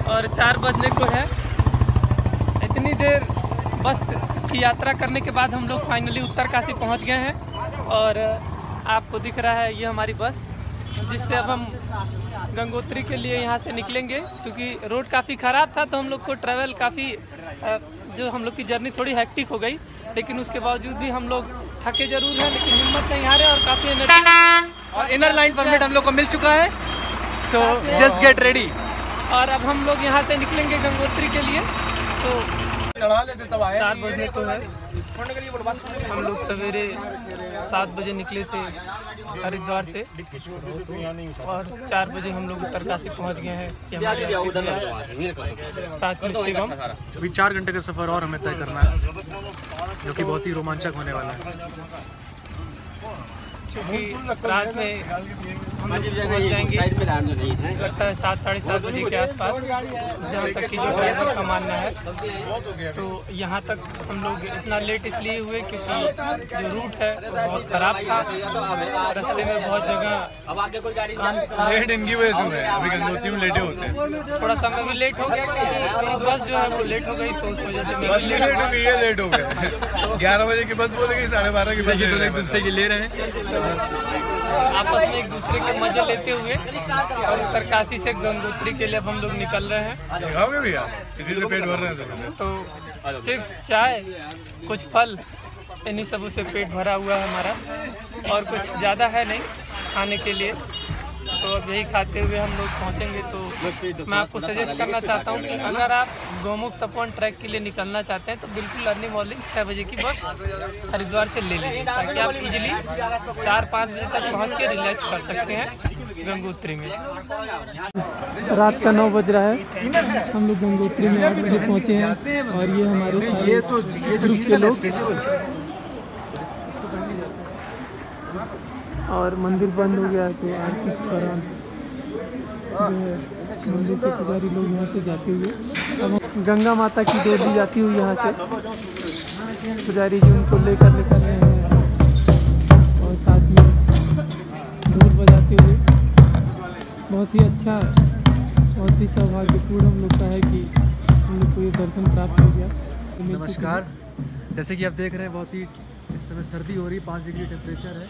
और 4 बजने को है। इतनी देर बस की यात्रा करने के बाद हम लोग फाइनली उत्तरकाशी पहुंच गए हैं। और आपको दिख रहा है ये हमारी बस, जिससे अब हम गंगोत्री के लिए यहाँ से निकलेंगे। क्योंकि रोड काफ़ी ख़राब था तो हम लोग को ट्रैवल काफ़ी जो हम लोग की जर्नी थोड़ी हेक्टिक हो गई, लेकिन उसके बावजूद भी हम लोग थके जरूर हैं, लेकिन हिम्मत नहीं हारे और काफ़ी एनर्जी। और इनर लाइन परमिट हम लोग को मिल चुका है, सो जस्ट गेट रेडी। और अब हम लोग यहाँ से निकलेंगे गंगोत्री के लिए। तो 4 बजने को है। हम लोग सवेरे 7 बजे निकले थे हरिद्वार से और 4 बजे हम लोग उत्तरकाशी पहुँच गए हैं। 7 शिवम। अभी 4 घंटे का सफ़र और हमें तय करना है, जो कि बहुत ही रोमांचक होने वाला है। क्योंकि रात में हम लोग पहुँच जाएंगे लगता है 7 साढ़े 7 बजे के आसपास, जहाँ तक कि जो ड्राइवर का मानना है। तो यहाँ तक हम लोग इतना लेट इसलिए हुए क्योंकि जो रूट है वो बहुत ख़राब था। रास्ते में बहुत जगह लेट इनकी वजह से हुआ है, अभी गंगोत्री में लेटे होते हैं। थोड़ा सा मैं भी लेट हो गया क्योंकि मेरी बस जो है वो लेट हो गई, तो उस वजह से मैं लेट हो गई है। लेट हो गए 11 बजे की बस बोलेगी, 12:30 की बस एक दूसरे की ले रहे हैं। आपस में एक दूसरे के मजे लेते हुए और उत्तरकाशी से गंगोत्री के लिए अब हम लोग निकल रहे हैं। भैया इसी से पेट भर रहे हैं तो चिप्स, चाय, कुछ फल, इन्हीं सब से पेट भरा हुआ है हमारा, और कुछ ज़्यादा है नहीं खाने के लिए। तो अब यही खाते हुए हम लोग पहुँचेंगे। तो मैं आपको सजेस्ट करना चाहता हूँ कि अगर आप गौमुख तपोवन ट्रैक के लिए निकलना चाहते हैं तो बिल्कुल अर्ली मॉर्निंग 6 बजे की बस हरिद्वार से ले लीजिए, ताकि आप इजीली 4-5 बजे तक पहुँच के रिलैक्स कर सकते हैं गंगोत्री में। रात का 9 बज रहा है, हम लोग गंगोत्री में 8 बजे पहुँचे हैं। और ये हमारे ग्रुप के लोग, और मंदिर बंद हो गया है तो आरती के दौरान जो है मंदिर के पुजारी लोग यहाँ से जाते हुए अब गंगा माता की डोर ली जाती हुई यहाँ से पुजारी जी उनको लेकर निकल रहे हैं। और साथ में ढोल बजाते हुए बहुत ही अच्छा, बहुत ही सौभाग्यपूर्ण हम लोग का है कि हम लोग को ये दर्शन प्राप्त हो गया। नमस्कार, जैसे कि आप देख रहे हैं बहुत ही इस समय सर्दी हो रही है, 5 डिग्री टेम्परेचर है।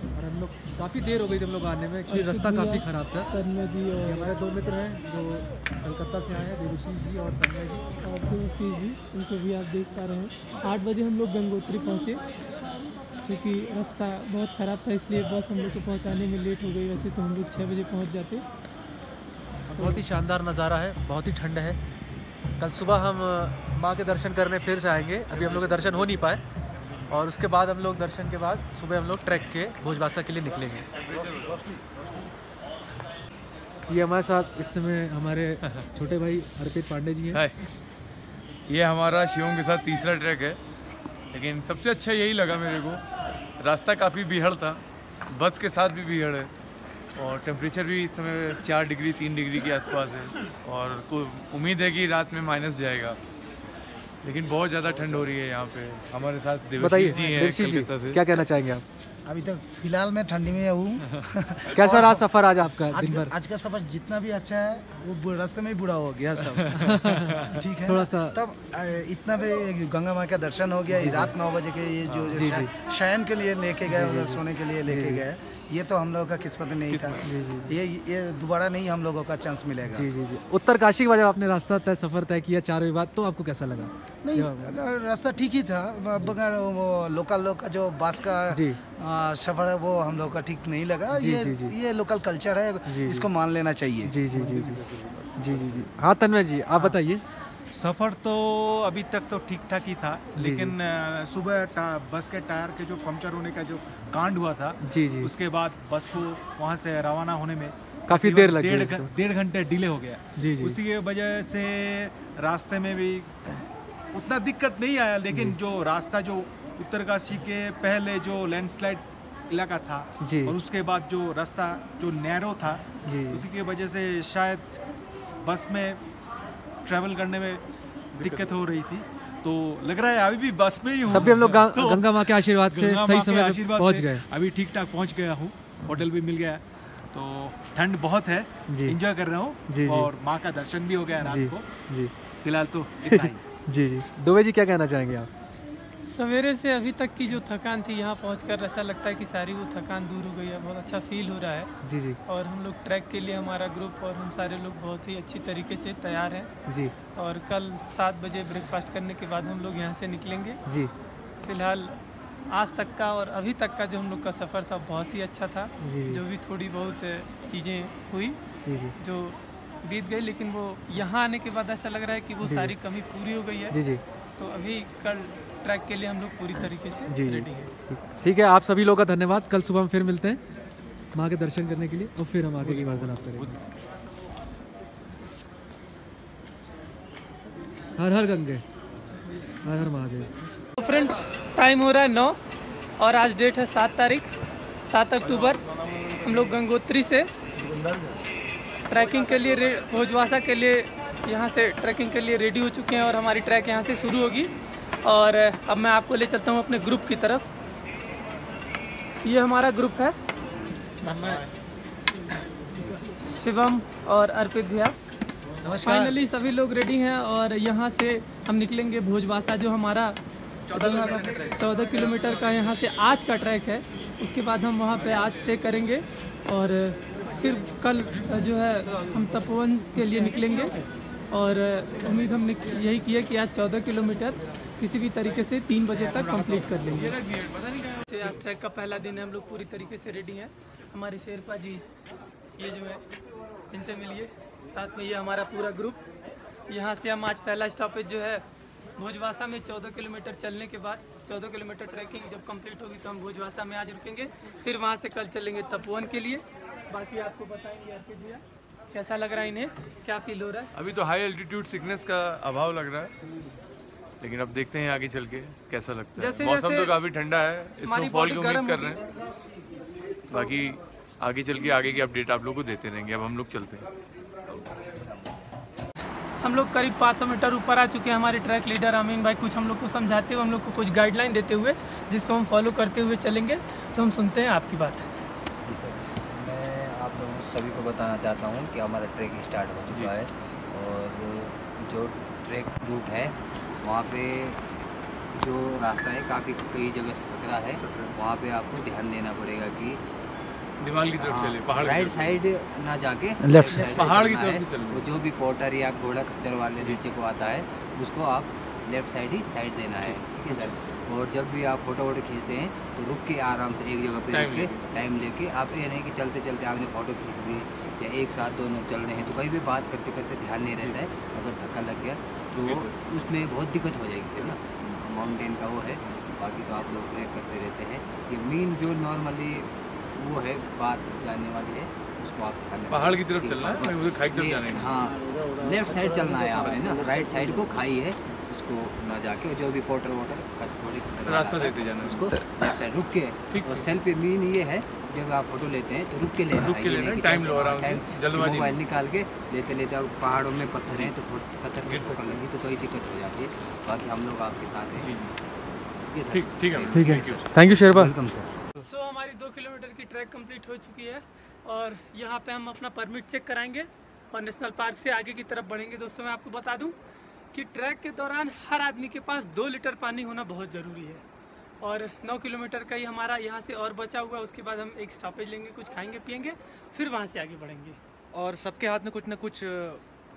और हम लोग काफ़ी देर हो गई जब लोग आने में, क्योंकि रास्ता काफ़ी ख़राब था। तन्मय जी और हमारे 2 मित्र हैं जो कलकत्ता से आए हैं, देवशीष जी और तन्मय जी। और देवशीष जी, उनको भी आप देख पा रहे हैं। 8 बजे हम लोग गंगोत्री पहुँचे, क्योंकि रास्ता बहुत ख़राब था इसलिए बस हम लोग को पहुँचाने में लेट हो गई। वैसे तो हम लोग 6 बजे पहुँच जाते। बहुत ही शानदार नज़ारा है, बहुत ही ठंड है। कल सुबह हम माँ के दर्शन करने फिर से आएंगे, अभी हम लोग के दर्शन हो नहीं पाए। और उसके बाद हम लोग दर्शन के बाद सुबह हम लोग ट्रैक के भोजवासा के लिए निकलेंगे। ये हमारे साथ इस समय हमारे छोटे भाई अर्पित पांडे जी हैं। ये हमारा शिवम के साथ तीसरा ट्रैक है, लेकिन सबसे अच्छा यही लगा मेरे को। रास्ता काफ़ी बीहड़ था, बस के साथ भी बीहड़ है, और टेम्परेचर भी इस समय 4 डिग्री 3 डिग्री के आसपास है। और उम्मीद है कि रात में माइनस जाएगा, लेकिन बहुत ज़्यादा ठंड हो रही है यहाँ पे। हमारे साथ देवशीष जी हैं कलकत्ता से। क्या कहना चाहेंगे आप? अभी तक फिलहाल मैं ठंडी में हूँ। कैसा रहा सफ़र आज आपका? दिन भर आज का सफ़र जितना भी अच्छा है वो रास्ते में ही बुरा हो गया सब। ठीक है, थोड़ा सा तब इतना भी गंगा माँ का दर्शन हो गया। रात 9 बजे के ये जो शयन के लिए लेके गए, सोने के लिए लेके गए, ये तो हम लोगों का किस्मत नहीं था। ये दोबारा नहीं हम लोगों का चांस मिलेगा। जी जी जी। उत्तरकाशी के बाद जब आपने रास्ता तय सफ़र तय किया 4 बजे बाद, तो आपको कैसा लगा? नहीं, रास्ता ठीक ही था, मगर वो लोकल लोग का जो बस का सफ़र है वो हम लोग का ठीक नहीं लगा। ये लोकल कल्चर है, इसको मान लेना चाहिए। जी जी जी जी जी जी। हाँ तन्मय जी, आप बताइए। सफ़र तो अभी तक तो ठीक ठाक ही था, लेकिन सुबह बस के टायर के जो पंक्चर होने का जो कांड हुआ था, जी जी, उसके बाद बस को वहाँ से रवाना होने में काफ़ी देर लगी, 1.5 घंटे डिले हो गया। जी जी। उसी की वजह से रास्ते में भी उतना दिक्कत नहीं आया, लेकिन जो रास्ता जो उत्तरकाशी के पहले जो लैंडस्लाइड इलाका था और उसके बाद जो रास्ता जो नैरो था, उसी की वजह से शायद बस में ट्रैवल करने में दिक्कत हो रही थी। तो लग रहा है अभी भी बस में ही हूँ। तब भी हम लोग गंगा माँ के आशीर्वाद से सही समय पे पहुँच गए। अभी ठीक ठाक पहुँच गया हूँ, होटल भी मिल गया। तो ठंड बहुत है, जी। एंजॉय कर रहा हूँ जी। और माँ का दर्शन भी हो गया रात जी को। जी फिलहाल तो इतना ही। जी जी। दुबे जी क्या कहना चाहेंगे आप? सवेरे से अभी तक की जो थकान थी, यहाँ पहुंचकर ऐसा लगता है कि सारी वो थकान दूर हो गई है। बहुत अच्छा फील हो रहा है। जी जी और हम लोग ट्रैक के लिए, हमारा ग्रुप और हम सारे लोग बहुत ही अच्छी तरीके से तैयार हैं। जी और कल 7 बजे ब्रेकफास्ट करने के बाद हम लोग यहाँ से निकलेंगे। जी फिलहाल आज तक का और अभी तक का जो हम लोग का सफ़र था बहुत ही अच्छा था। जी। जो भी थोड़ी बहुत चीज़ें हुई जी जी जो बीत गई, लेकिन वो यहाँ आने के बाद ऐसा लग रहा है कि वो सारी कमी पूरी हो गई है। जी जी तो अभी कल ट्रैक के लिए हम लोग पूरी तरीके से जी जी रेडी हैं। ठीक है, आप सभी लोगों का धन्यवाद। कल सुबह हम फिर मिलते हैं माँ के दर्शन करने के लिए और फिर हम आगे की वार्तालाप करेंगे। हर हर गंगे, हर हर महादेव। तो फ्रेंड्स, टाइम हो रहा है 9 और आज डेट है 7 तारीख 7 अक्टूबर। हम लोग गंगोत्री से ट्रैकिंग के लिए भोजवासा के लिए यहाँ से ट्रैकिंग के लिए रेडी हो चुके हैं और हमारी ट्रैक यहाँ से शुरू होगी। और अब मैं आपको ले चलता हूँ अपने ग्रुप की तरफ। ये हमारा ग्रुप है, शिवम और अर्पित भैया। फाइनली सभी लोग रेडी हैं और यहाँ से हम निकलेंगे भोजवासा, जो हमारा 14 किलोमीटर का यहाँ से आज का ट्रैक है। उसके बाद हम वहाँ पे आज स्टे करेंगे और फिर कल जो है हम तपोवन के लिए निकलेंगे। और उम्मीद हम यही की है कि आज 14 किलोमीटर किसी भी तरीके से 3 बजे तक कंप्लीट कर लेंगे। आज ट्रैक का पहला दिन है, हम लोग पूरी तरीके से रेडी हैं। हमारे शेरपा जी ये जो है, इनसे मिलिए। साथ में ये हमारा पूरा ग्रुप। यहाँ से हम आज पहला स्टॉपेज जो है भोजवासा में 14 किलोमीटर चलने के बाद 14 किलोमीटर ट्रैकिंग जब कंप्लीट होगी तो हम भोजवासा में आज रुकेंगे। फिर वहाँ से कल चलेंगे तपोवन के लिए। बाकी आपको बताएंगे अर्पित भैया कैसा लग रहा है, इन्हें क्या फील हो रहा है। अभी तो हाई एल्टीट्यूड सिकनेस का अभाव लग रहा है, लेकिन अब देखते हैं आगे चल के कैसा लगता है। जैसे मौसम जैसे तो काफ़ी ठंडा है, हमारी स्नोफॉल की बॉडी उम्मीद गर्म कर रहे हैं। बाकी आगे चल के आगे की अपडेट आप लोग को देते रहेंगे। अब हम लोग चलते हैं। हम लोग करीब 500 मीटर ऊपर आ चुके हैं। हमारे ट्रैक लीडर अमीन भाई कुछ हम लोग को समझाते हुए, हम लोग को कुछ गाइडलाइन देते हुए, जिसको हम फॉलो करते हुए चलेंगे। तो हम सुनते हैं आपकी बात। जी सर, मैं आप लोगों सभी को बताना चाहता हूँ कि हमारा ट्रैक स्टार्ट हो चुका है और जो ट्रैक रूट है वहाँ पे जो रास्ता है काफ़ी कई जगह से सकरा है। वहाँ पे आपको ध्यान देना पड़ेगा कि दिमाग की तरफ चले, पहाड़ राइट साइड ना जाके लेफ्ट साइड पहाड़ की चलना तरफ है। से चलना है। वो जो भी पोर्टर या घोड़ा खच्चर वाले नीचे को आता है उसको आप लेफ्ट साइड ही साइड देना है, ठीक है सर। और जब भी आप फोटो वोटो खींचते हैं तो रुक के आराम से एक जगह पे रुक के टाइम लेके, आप ये नहीं कि चलते चलते आपने फ़ोटो खींच ली या एक साथ दोनों चल रहे हैं तो कहीं भी बात करते करते ध्यान नहीं रहता है। अगर धक्का लग गया तो उसमें बहुत दिक्कत हो जाएगी, है ना। माउंटेन का वो है। बाकी तो आप लोग ट्रैक करते रहते हैं। ये मेन जो नॉर्मली वो है बात जानने वाली है, उसको आप ध्यान पहाड़ की तरफ चलना है, मुझे खाई की तरफ जाना है। हाँ, लेफ्ट साइड चलना है आपने ना, राइट साइड को खाई है उसको ना जाके, जो भी पोर्टर वोटर रास्ता देते जाना है उसको लेफ्ट साइड रुक के। और सेल्फी मेन ये है, जब आप फोटो लेते हैं तो रुक के लेना है, ये नहीं कि टाइम लो, आराम से, जल्दबाजी मोबाइल निकाल के लेते लेते। अब पहाड़ों में पत्थर हैं तो पत्थर गिर सकते तो कोई दिक्कत हो जाती है। बाकी हम लोग आपके साथ हैं। ठीक है, ठीक है, thank you Sherpa. Welcome sir. So हमारी 2 किलोमीटर की ट्रैक कंप्लीट हो चुकी है और यहाँ पे हम अपना परमिट चेक कराएंगे और नेशनल पार्क से आगे की तरफ बढ़ेंगे। दोस्तों मैं आपको बता दूं कि ट्रैक के दौरान हर आदमी के पास 2 लीटर पानी होना बहुत ज़रूरी है। और 9 किलोमीटर का ही हमारा यहाँ से और बचा हुआ है। उसके बाद हम एक स्टॉपेज लेंगे, कुछ खाएंगे पियेंगे, फिर वहाँ से आगे बढ़ेंगे। और सबके हाथ में कुछ ना कुछ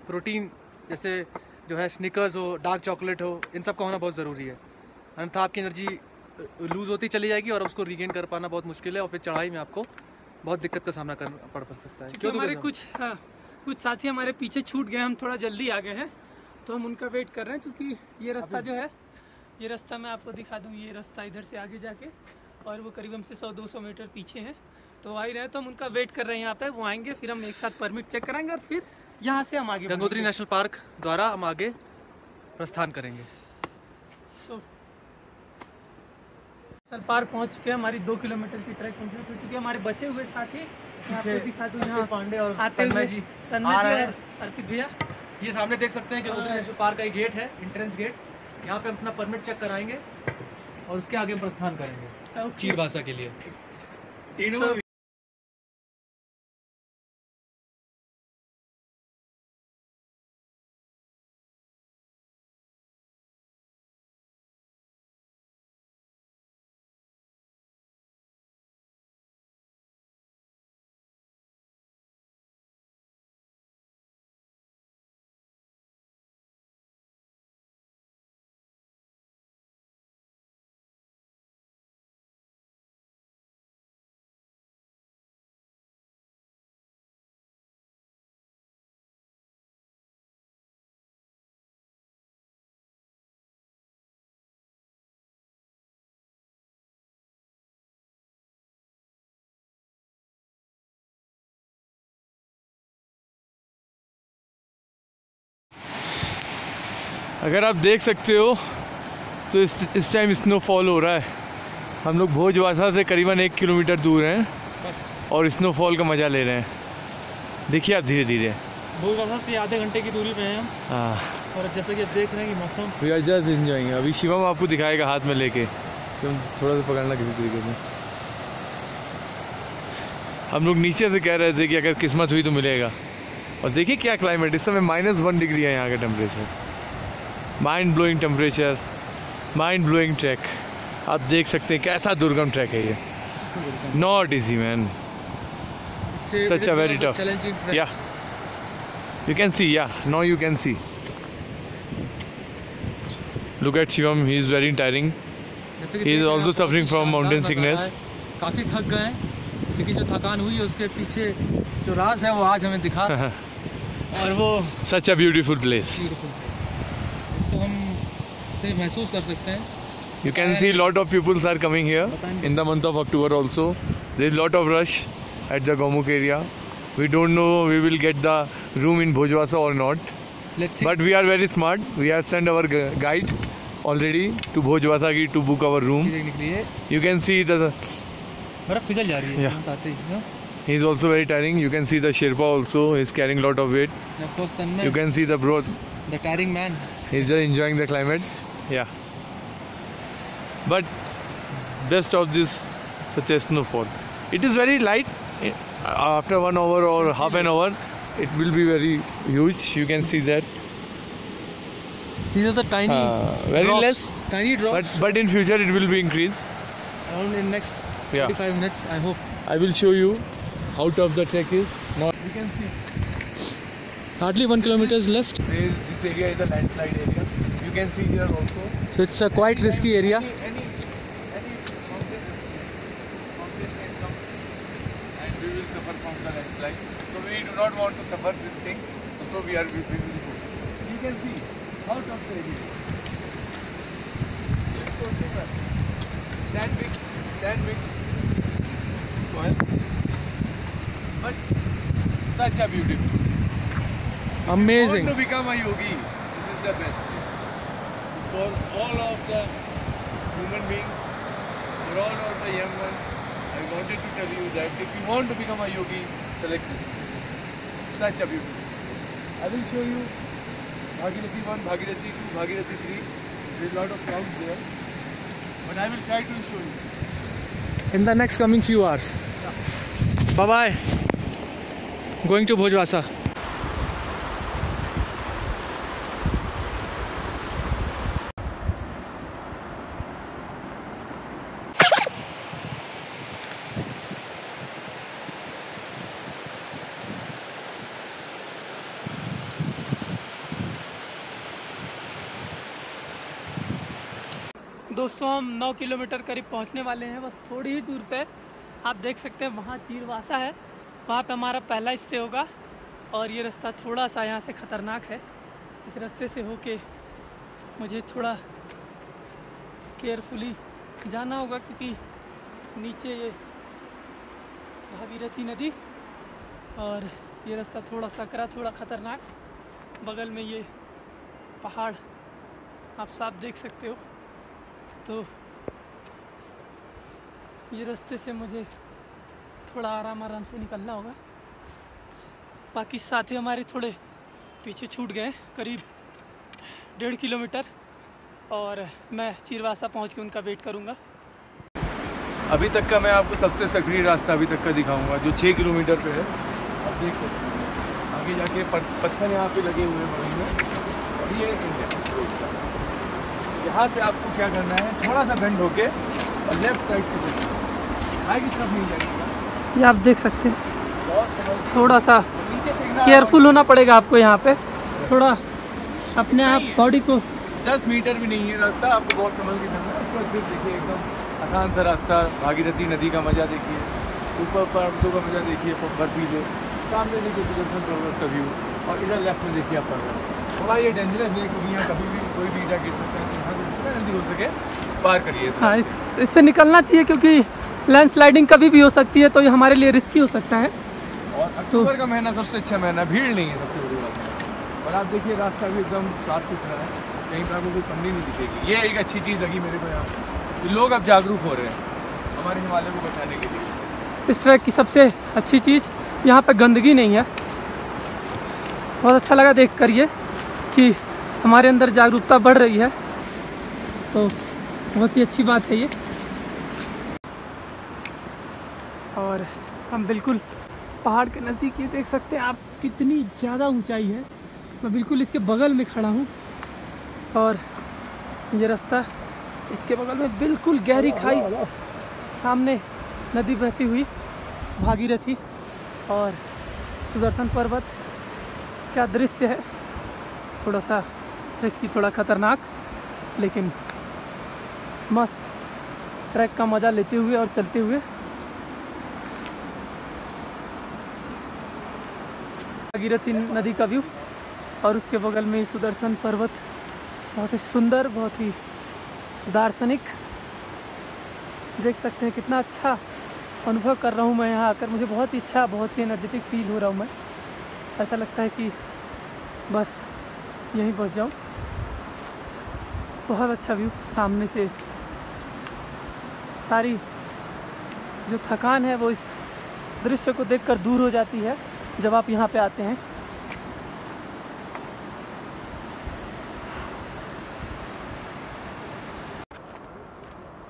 प्रोटीन, जैसे जो है स्निकर्स हो, डार्क चॉकलेट हो, इन सब का होना बहुत ज़रूरी है। अन्यथा आपकी एनर्जी लूज़ होती चली जाएगी और उसको रीगेन कर पाना बहुत मुश्किल है और फिर चढ़ाई में आपको बहुत दिक्कत का सामना करना पड़ सकता है। क्योंकि हमारे कुछ साथी हमारे पीछे छूट गए, हम थोड़ा जल्दी आ गए हैं तो हम उनका वेट कर रहे हैं। क्योंकि ये रास्ता जो है, ये रास्ता मैं आपको दिखा दूँ, ये रास्ता इधर से आगे जाके और वो करीब हमसे 100-200 मीटर पीछे है। तो आ ही रहे, तो हम उनका वेट कर रहे हैं यहाँ पे। वो आएंगे, फिर हम एक साथ परमिट चेक कराएंगे और फिर यहाँ से हम आगे गंगोत्री नेशनल पार्क द्वारा हम आगे प्रस्थान करेंगे। नेशनल पार्क पहुँच चुके हैं। हमारी 2 किलोमीटर की ट्रैक कंप्लीट हो चुकी है। हमारे बचे हुए साथी यहाँ पे दिखा दूँ, यहाँ पांडे और आते हुए तन्मय जी और अर्पित भैया। ये सामने देख सकते हैं कि गंगोत्री नेशनल पार्क का एक गेट है, एंट्रेंस गेट। यहाँ पे हम अपना परमिट चेक कराएंगे और उसके आगे प्रस्थान करेंगे चीरभाषा के लिए। अगर आप देख सकते हो तो इस टाइम स्नोफॉल हो रहा है। हम लोग भोजवासा से करीबन 1 किलोमीटर दूर हैं और स्नोफॉल का मज़ा ले रहे हैं। देखिए आप धीरे धीरे भोजवासा से आधे घंटे की दूरी पे हैं हम। हाँ, और जैसे कि आप देख रहे हैं कि मौसम वी आर जस्ट एंजॉयिंग। अभी शिवम आपको दिखाएगा हाथ में लेके, शिवम थोड़ा सा पकड़ना किसी तरीके से। हम लोग नीचे से कह रहे थे कि अगर किस्मत हुई तो मिलेगा। और देखिए क्या क्लाइमेट, इस समय -1 डिग्री है यहाँ का temperature. Mind blowing temperature, mind blowing track. आप देख सकते हैं कैसा दुर्गम ट्रैक है ये। Not easy man, such a very tough. या you can see, yeah, now you can see. Look at Shivam, he is very tiring. He is also suffering from mountain sickness. काफ़ी थक गए हैं, लेकिन जो थकान हुई है उसके पीछे जो राज है वो आज हमें दिखा। और वो Such a beautiful place. इसको हम से महसूस कर सकते हैं। You can see lot of people are coming here in the month of October also. There is lot of rush at the Gomukh area. We don't know we will get the room in Bhojwasa or not. Let's see. But we are very smart. We have sent our guide already to Bhojwasa to book our room. You can see the बर्फ पिघल जा रही है। Yeah. He is also very tiring. You can see the Sherpa also. He is carrying lot of weight. You can see the bro. The tiring man. He is just enjoying the climate. Yeah. But best of this such a snowfall. It is very light. After 1 hour or half an hour, it will be very huge. You can see that. These are the tiny, very drops, less, tiny drops. But in future it will be increased. Around in next 45 minutes, I hope. I will show you how tough the trek is. Now you can see. Hardly 1 kilometer is left. This area is a landslide area. You can see here also. So it's a quite risky area. Any mountain can come and we will suffer from the landslide. So we do not want to suffer this thing. So we will go. You can see how tough the area is. Sand mix, soil. But such a beautiful place. Amazing. If you want to become a yogi, this is the best place. For all of the human beings, for all of the young ones, I wanted to tell you that if you want to become a yogi, select this place. Such a beautiful place. I will show you Bhagirathi 1, Bhagirathi 2, Bhagirathi 3. There is a lot of clouds there. But I will try to show you. In the next coming few hours. Bye bye. Going to Bhojwasa. दोस्तों हम 9 kilometre करीब पहुंचने वाले हैं, बस थोड़ी ही दूर पे आप देख सकते हैं वहाँ चीरवासा है, वहाँ पे हमारा पहला स्टे होगा। और ये रास्ता थोड़ा सा यहाँ से ख़तरनाक है, इस रास्ते से होके मुझे थोड़ा केयरफुली जाना होगा क्योंकि नीचे ये भागीरथी नदी और ये रास्ता थोड़ा सकरा, थोड़ा ख़तरनाक। बगल में ये पहाड़ आप साफ देख सकते हो। तो ये रास्ते से मुझे थोड़ा आराम से निकलना होगा। बाकी साथी हमारे थोड़े पीछे छूट गए करीब 1.5 किलोमीटर और मैं चीरवासा पहुंच के उनका वेट करूंगा। अभी तक का मैं आपको सबसे सक्रिय रास्ता अभी तक का दिखाऊंगा जो 6 किलोमीटर पे है। अब देख सकते हैं आगे जाके पत्थर यहाँ पे लगे हुए हैं बगल में। अभी ये यहाँ से आपको क्या करना है, थोड़ा सा बेंड होके और लेफ्ट साइड से देखिए, आगे की तरफ नहीं जाएगा। ये आप देख सकते हैं थोड़ा सा केयरफुल होना पड़ेगा आपको यहाँ पे, थोड़ा अपने आप बॉडी को। 10 मीटर भी नहीं है रास्ता, आपको बहुत संभल के चलना है। उसके बाद फिर देखिए एकदम आसान सा रास्ता, भागीरथी नदी का मज़ा देखिए, ऊपर पर्वतों का मज़ा देखिए, बर्फीले सामने देखिए सुदर्शन पर्वत का व्यू, और इधर लेफ्ट में देखिए आप पर्वत। थोड़ा ये डेंजरस है क्योंकि यहाँ कभी भी कोई भी गिर सकता है, तो यहाँ जितना जल्दी हो सके पार करिए। हाँ, इससे निकलना चाहिए क्योंकि लैंडस्लाइडिंग कभी भी हो सकती है, तो ये हमारे लिए रिस्की हो सकता है। और अक्टूबर का महीना सबसे अच्छा महीना, भीड़ नहीं है सबसे बड़ी बात। और आप देखिए रास्ता भी एकदम साफ सुथरा है, कहीं पर आपको कोई कमी नहीं दिखेगी। ये एक अच्छी चीज़ लगी मेरे को यहाँ, कि लोग अब जागरूक हो रहे हैं हमारे हिमालय को बचाने के लिए। इस ट्रैक की सबसे अच्छी चीज़ यहाँ पे गंदगी नहीं है। बहुत अच्छा लगा देख कर ये कि हमारे अंदर जागरूकता बढ़ रही है, तो बहुत ही अच्छी बात है ये। और हम बिल्कुल पहाड़ के नज़दीक ये देख सकते हैं आप कितनी ज़्यादा ऊंचाई है। मैं बिल्कुल इसके बगल में खड़ा हूँ और ये रास्ता, इसके बगल में बिल्कुल गहरी खाई, सामने नदी बहती हुई भागीरथी और सुदर्शन पर्वत। क्या दृश्य है, थोड़ा सा रिस्की, थोड़ा ख़तरनाक, लेकिन मस्त ट्रैक का मज़ा लेते हुए और चलते हुए। भागीरथी नदी का व्यू और उसके बगल में सुदर्शन पर्वत, बहुत ही सुंदर, बहुत ही दार्शनिक। देख सकते हैं कितना अच्छा अनुभव कर रहा हूँ मैं यहाँ आकर। मुझे बहुत ही अच्छा, बहुत ही एनर्जेटिक फील हो रहा हूँ मैं। ऐसा लगता है कि बस यहीं बस जाऊँ। बहुत अच्छा व्यू, सामने से सारी जो थकान है वो इस दृश्य को देखकर दूर हो जाती है जब आप यहाँ पे आते हैं।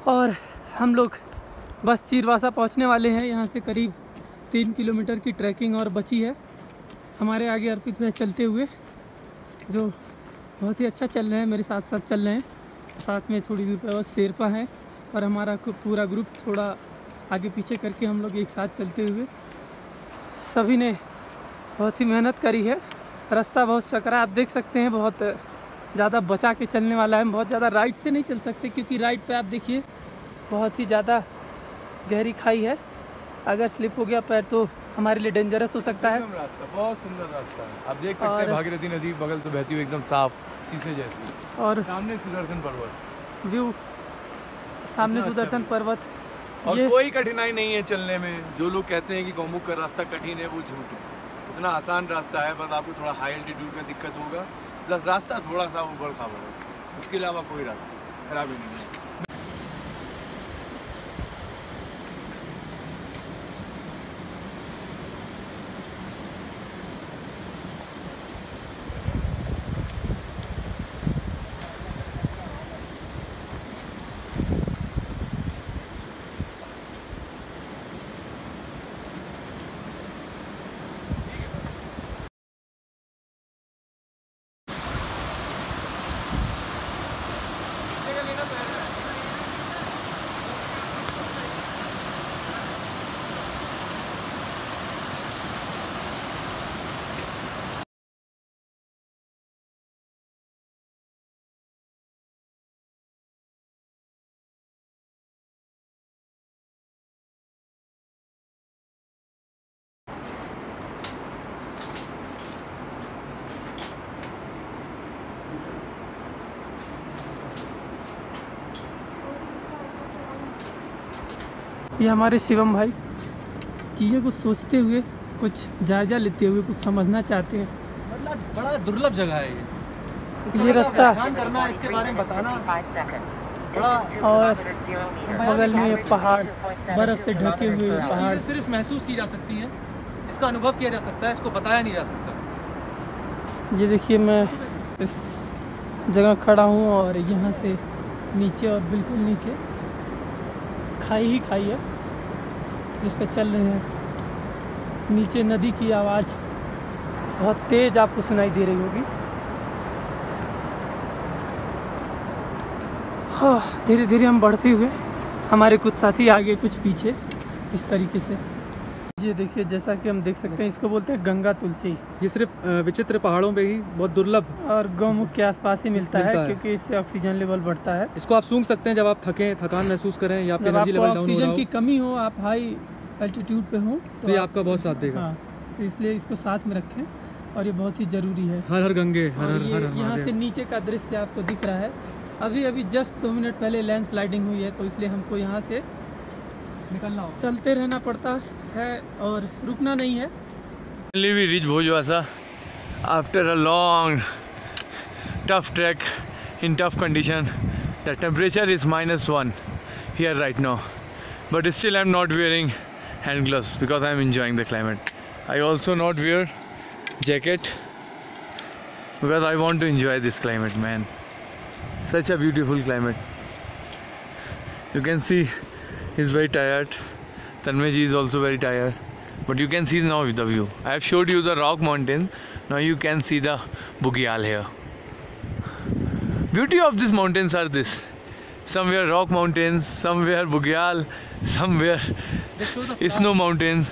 और हम लोग बस चीरवासा पहुँचने वाले हैं। यहाँ से करीब 3 किलोमीटर की ट्रैकिंग और बची है। हमारे आगे अर्पित भैया चलते हुए, जो बहुत ही अच्छा चल रहे हैं, मेरे साथ साथ चल रहे हैं। साथ में थोड़ी दूर पर बस शेरपा है और हमारा पूरा ग्रुप थोड़ा आगे पीछे करके हम लोग एक साथ चलते हुए। सभी ने बहुत ही मेहनत करी है। रास्ता बहुत सकरा, आप देख सकते हैं, बहुत ज़्यादा बचा के चलने वाला है। हम बहुत ज़्यादा राइट से नहीं चल सकते क्योंकि राइट पे आप देखिए बहुत ही ज़्यादा गहरी खाई है। अगर स्लिप हो गया पैर तो हमारे लिए डेंजरस हो सकता है। रास्ता बहुत सुंदर रास्ता है, आप देख सकते हैं भागीरथी नदी बगल से बहती हुई एकदम साफ शीशे जैसी, और सामने सुदर्शन पर्वत व्यू, सामने सुदर्शन पर्वत। और कोई कठिनाई नहीं है चलने में। जो लोग कहते हैं कि गौमुख का रास्ता कठिन है, वो झूठ है। इतना आसान रास्ता है, बस आपको थोड़ा हाई एल्टीट्यूड में दिक्कत होगा, प्लस रास्ता थोड़ा सा ऊबड़ खाबड़ है, उसके अलावा कोई रास्ता खराब ही नहीं है। ये हमारे शिवम भाई चीज़ों को सोचते हुए, कुछ जायजा लेते हुए, कुछ समझना चाहते हैं। मतलब बड़ा दुर्लभ जगह है ये रास्ता करना, इसके बारे में बताना। और बगल में ये पहाड़, बर्फ़ से ढके हुए पहाड़, चीज़ें सिर्फ महसूस की जा सकती हैं, इसका अनुभव किया जा सकता है, इसको बताया नहीं जा सकता। ये देखिए मैं इस जगह खड़ा हूँ और यहाँ से नीचे, और बिल्कुल नीचे खाई ही खाई है जिस पे चल रहे हैं। नीचे नदी की आवाज़ बहुत तेज़ आपको सुनाई दे रही होगी। हाँ, धीरे धीरे हम बढ़ते हुए, हमारे कुछ साथी आगे कुछ पीछे, इस तरीके से। ये देखिए, जैसा कि हम देख सकते हैं, इसको बोलते हैं गंगा तुलसी। ये सिर्फ विचित्र पहाड़ों पे ही, बहुत दुर्लभ और गौमुख के आसपास ही मिलता है क्योंकि इससे ऑक्सीजन लेवल बढ़ता है। इसको आप सूंघ सकते हैं जब आप थकान महसूस करें या आपकी एनर्जी लेवल डाउन हो रहा हो। ऑक्सीजन की कमी हो, आप हाई एल्टीट्यूड पे हो तो ये आपका बहुत साथ देगा। हाँ, तो इसलिए इसको साथ में रखें और ये बहुत ही ज़रूरी है। हर हर गंगे, हर हर हर हर। यहाँ से नीचे का दृश्य आपको दिख रहा है। अभी जस्ट 2 मिनट पहले लैंडस्लाइडिंग हुई है, तो इसलिए हमको यहाँ से निकलना हो, चलते रहना पड़ता है और रुकना नहीं है। Rich Bhojwasa after a long tough trek in tough condition. The temperature is -1 here right now, but still I'm not wearing hand gloves because I'm enjoying the climate. I also not wear jacket because I want to enjoy this climate, man. Such a beautiful climate. You can see he's very tired. Tanmay ji is also very tired, but you can see now the view. I have showed you the rock mountain. Now you can see the Bugyal here. Beauty of these mountains are this: somewhere rock mountains, somewhere Bugyal, somewhere snow mountains.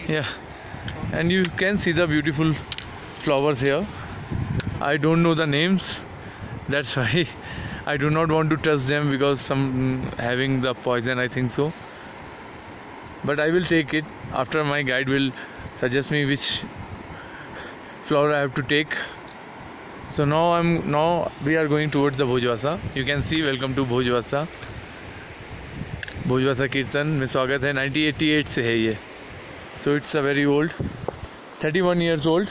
Yeah, and you can see the beautiful flowers here. I don't know the names, that's why I do not want to touch them because some having the poison, I think so. But I will take it after my guide will suggest me which flower I have to take. So now we are going towards the Bhojwasa. You can see welcome to Bhojwasa. Bhojwasa कीर्तन में स्वागत है. 1988 से है ये. So it's a very old, 31 years old.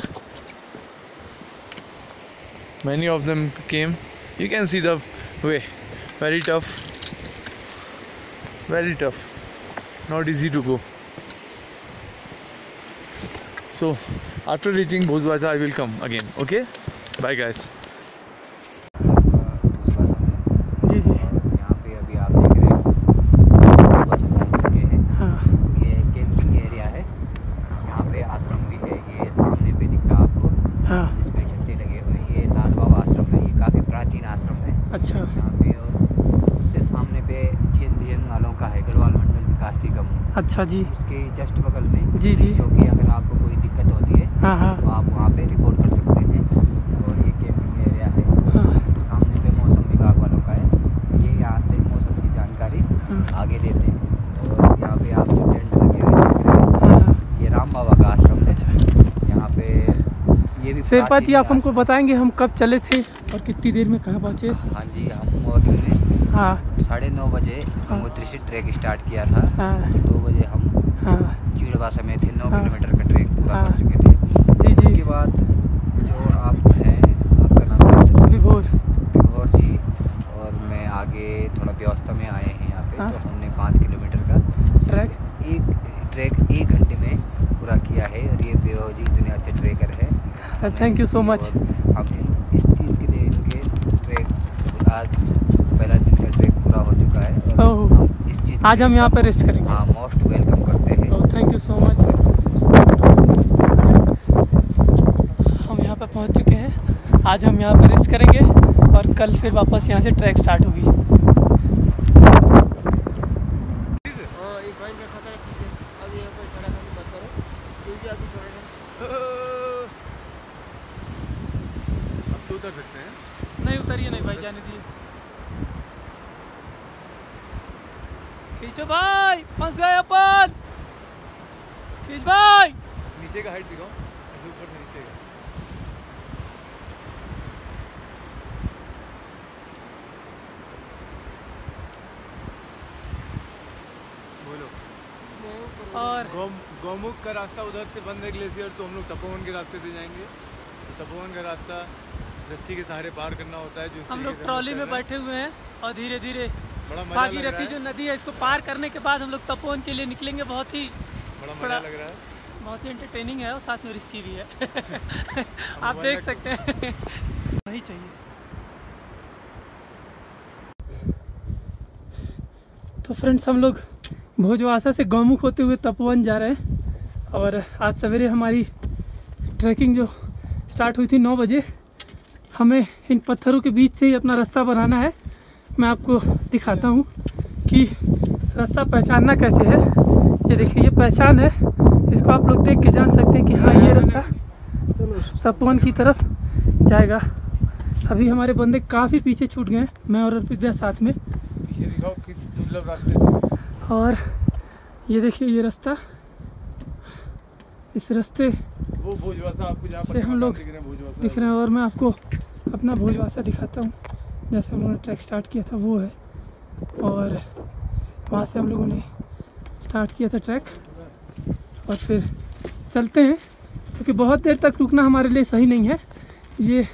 Many of them came. You can see the way. Very tough. Very tough. Not easy to go. So after reaching Bhojwasa I will come again. Okay? Bye guys. जी जी. यहाँ पे अभी आप देख रहे हैं बस पहुँच चुके हैं. हाँ. ये कैंपिंग एरिया है. यहाँ पे आश्रम भी है. ये सामने पे दिख रहा आपको. हाँ. जिसमें झंडे लगे हुए हैं. ये लाल बाबा आश्रम है. ये काफ़ी प्राचीन आश्रम है. अच्छा. यहाँ पे और उससे सामने पे GNDN वालों का है, गढ़वाल मंडल विकास निगम. अच्छा जी. उसके जस्ट बगल में जी जी. जो कि अगर आपको कोई दिक्कत होती है हाँ हाँ तो आप वहाँ पे रिपोर्ट कर सकते हैं. और ये कैंपिंग एरिया है. हाँ. तो सामने पे मौसम विभाग वालों का है. ये यहाँ से मौसम की जानकारी आगे देते हैं. और यहाँ पे आप जो टेंट लगे हुए देख रहे हैं ये राम बाबा का आश्रम है. यहाँ पे ये भी शेरपा जी आप हमको बताएंगे हम कब चले थे और कितनी देर में कहाँ पहुँचे? हाँ जी, हम मॉर्निंग में 9:30 बजे गंगोत्री से ट्रैक स्टार्ट किया था. 2 बजे हम चीड़वासा में थे. 9 किलोमीटर का ट्रैक पूरा कर चुके थे. जी जी. उसके बाद जो आप हैं, आपका नाम क्या है? विभोर जी. और मैं आगे थोड़ा व्यवस्था में आए हैं यहाँ पे. तो हमने 5 किलोमीटर का ट्रैक 1 घंटे में पूरा किया है. और ये विभोर जी इतने अच्छे ट्रैकर हैं. Thank you so much. हम इस चीज़ के लिए इनके ट्रैक आज पहला दिन का ट्रैक पूरा हो चुका है. और हम इस चीज़ आज हम यहाँ पर रेस्ट करेंगे. हाँ, मोस्ट वेलकम करते हैं. Thank you so much. हम यहाँ पर पहुँच चुके हैं. आज हम यहाँ पर रेस्ट करेंगे और कल फिर वापस यहाँ से ट्रैक स्टार्ट होगी. उतर सकते हैं. नहीं उतरिए नहीं भाई, जाने दिए. खींचो भाई, फंस गए अपन. खींच भाई. नीचे का हाइट दिखाओ. ऊपर से नीचे का. बोलो. और गौमुख का रास्ता उधर से बंद है ग्लेशियर, तो हम लोग तपोवन के रास्ते से जाएंगे. तो तपोवन का रास्ता रस्सी के सहारे पार करना होता है. जो हम लोग ट्रॉली में बैठे हुए हैं और धीरे धीरे भागीरथी जो नदी है इसको पार करने के बाद हम लोग तपोवन के लिए निकलेंगे. बहुत ही बड़ा मजा लग रहा है. बहुत ही एंटरटेनिंग है और साथ में रिस्की भी है. आप देख सकते हैं. वही चाहिए. तो फ्रेंड्स हम लोग भोजवासा से गौमुख होते हुए तपोवन जा रहे हैं. और आज सवेरे हमारी ट्रैकिंग जो स्टार्ट हुई थी 9 बजे. हमें इन पत्थरों के बीच से ही अपना रास्ता बनाना है. मैं आपको दिखाता हूँ कि रास्ता पहचानना कैसे है. ये देखिए, ये पहचान है. इसको आप लोग देख के जान सकते हैं कि हाँ ये रास्ता तपोवन की तरफ जाएगा. अभी हमारे बंदे काफ़ी पीछे छूट गए. मैं और अर्पित साथ में. ये दिखाओ किस दुर्लभ रास्ते से. और ये देखिए ये रास्ता. इस रास्ते वो भोजवासा आपको जहाँ से हम लोग दिख रहे हैं. और मैं आपको अपना भोजवासा दिखाता हूँ. जैसे हम लोगों ने ट्रैक स्टार्ट किया था वो है. और वहाँ से हम लोगों ने स्टार्ट किया था ट्रैक. और फिर चलते हैं क्योंकि बहुत देर तक रुकना हमारे लिए सही नहीं है। ये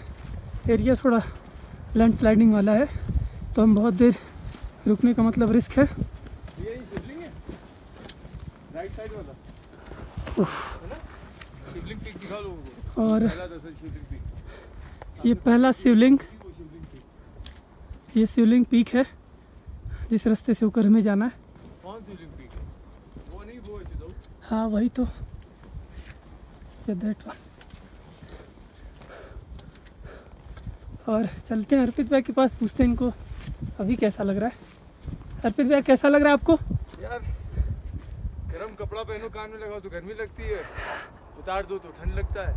एरिया थोड़ा लैंडस्लाइडिंग वाला है, तो हम बहुत देर रुकने का मतलब रिस्क है। ये शिवलिंग है राइट साइड वाला, है ना? शिवलिंग पीक दिखा लोगों को। और पहला दरअसल शिवलिंग पीक, ये पहला शिवलिंग, ये शिवलिंग पीक है जिस रास्ते से होकर हमें जाना है। कौन शिवलिंग पीक है? वो नहीं, वो है चिदौ। हाँ वही तो, ये दैट वन। और चलते हैं अर्पित भाई के पास, पूछते हैं इनको अभी कैसा लग रहा है। अर्पित भाई कैसा लग रहा है आपको? यार गर्म कपड़ा पहनो, कान में लगाओ तो गर्मी लगती है, उतार दो तो ठंड लगता है।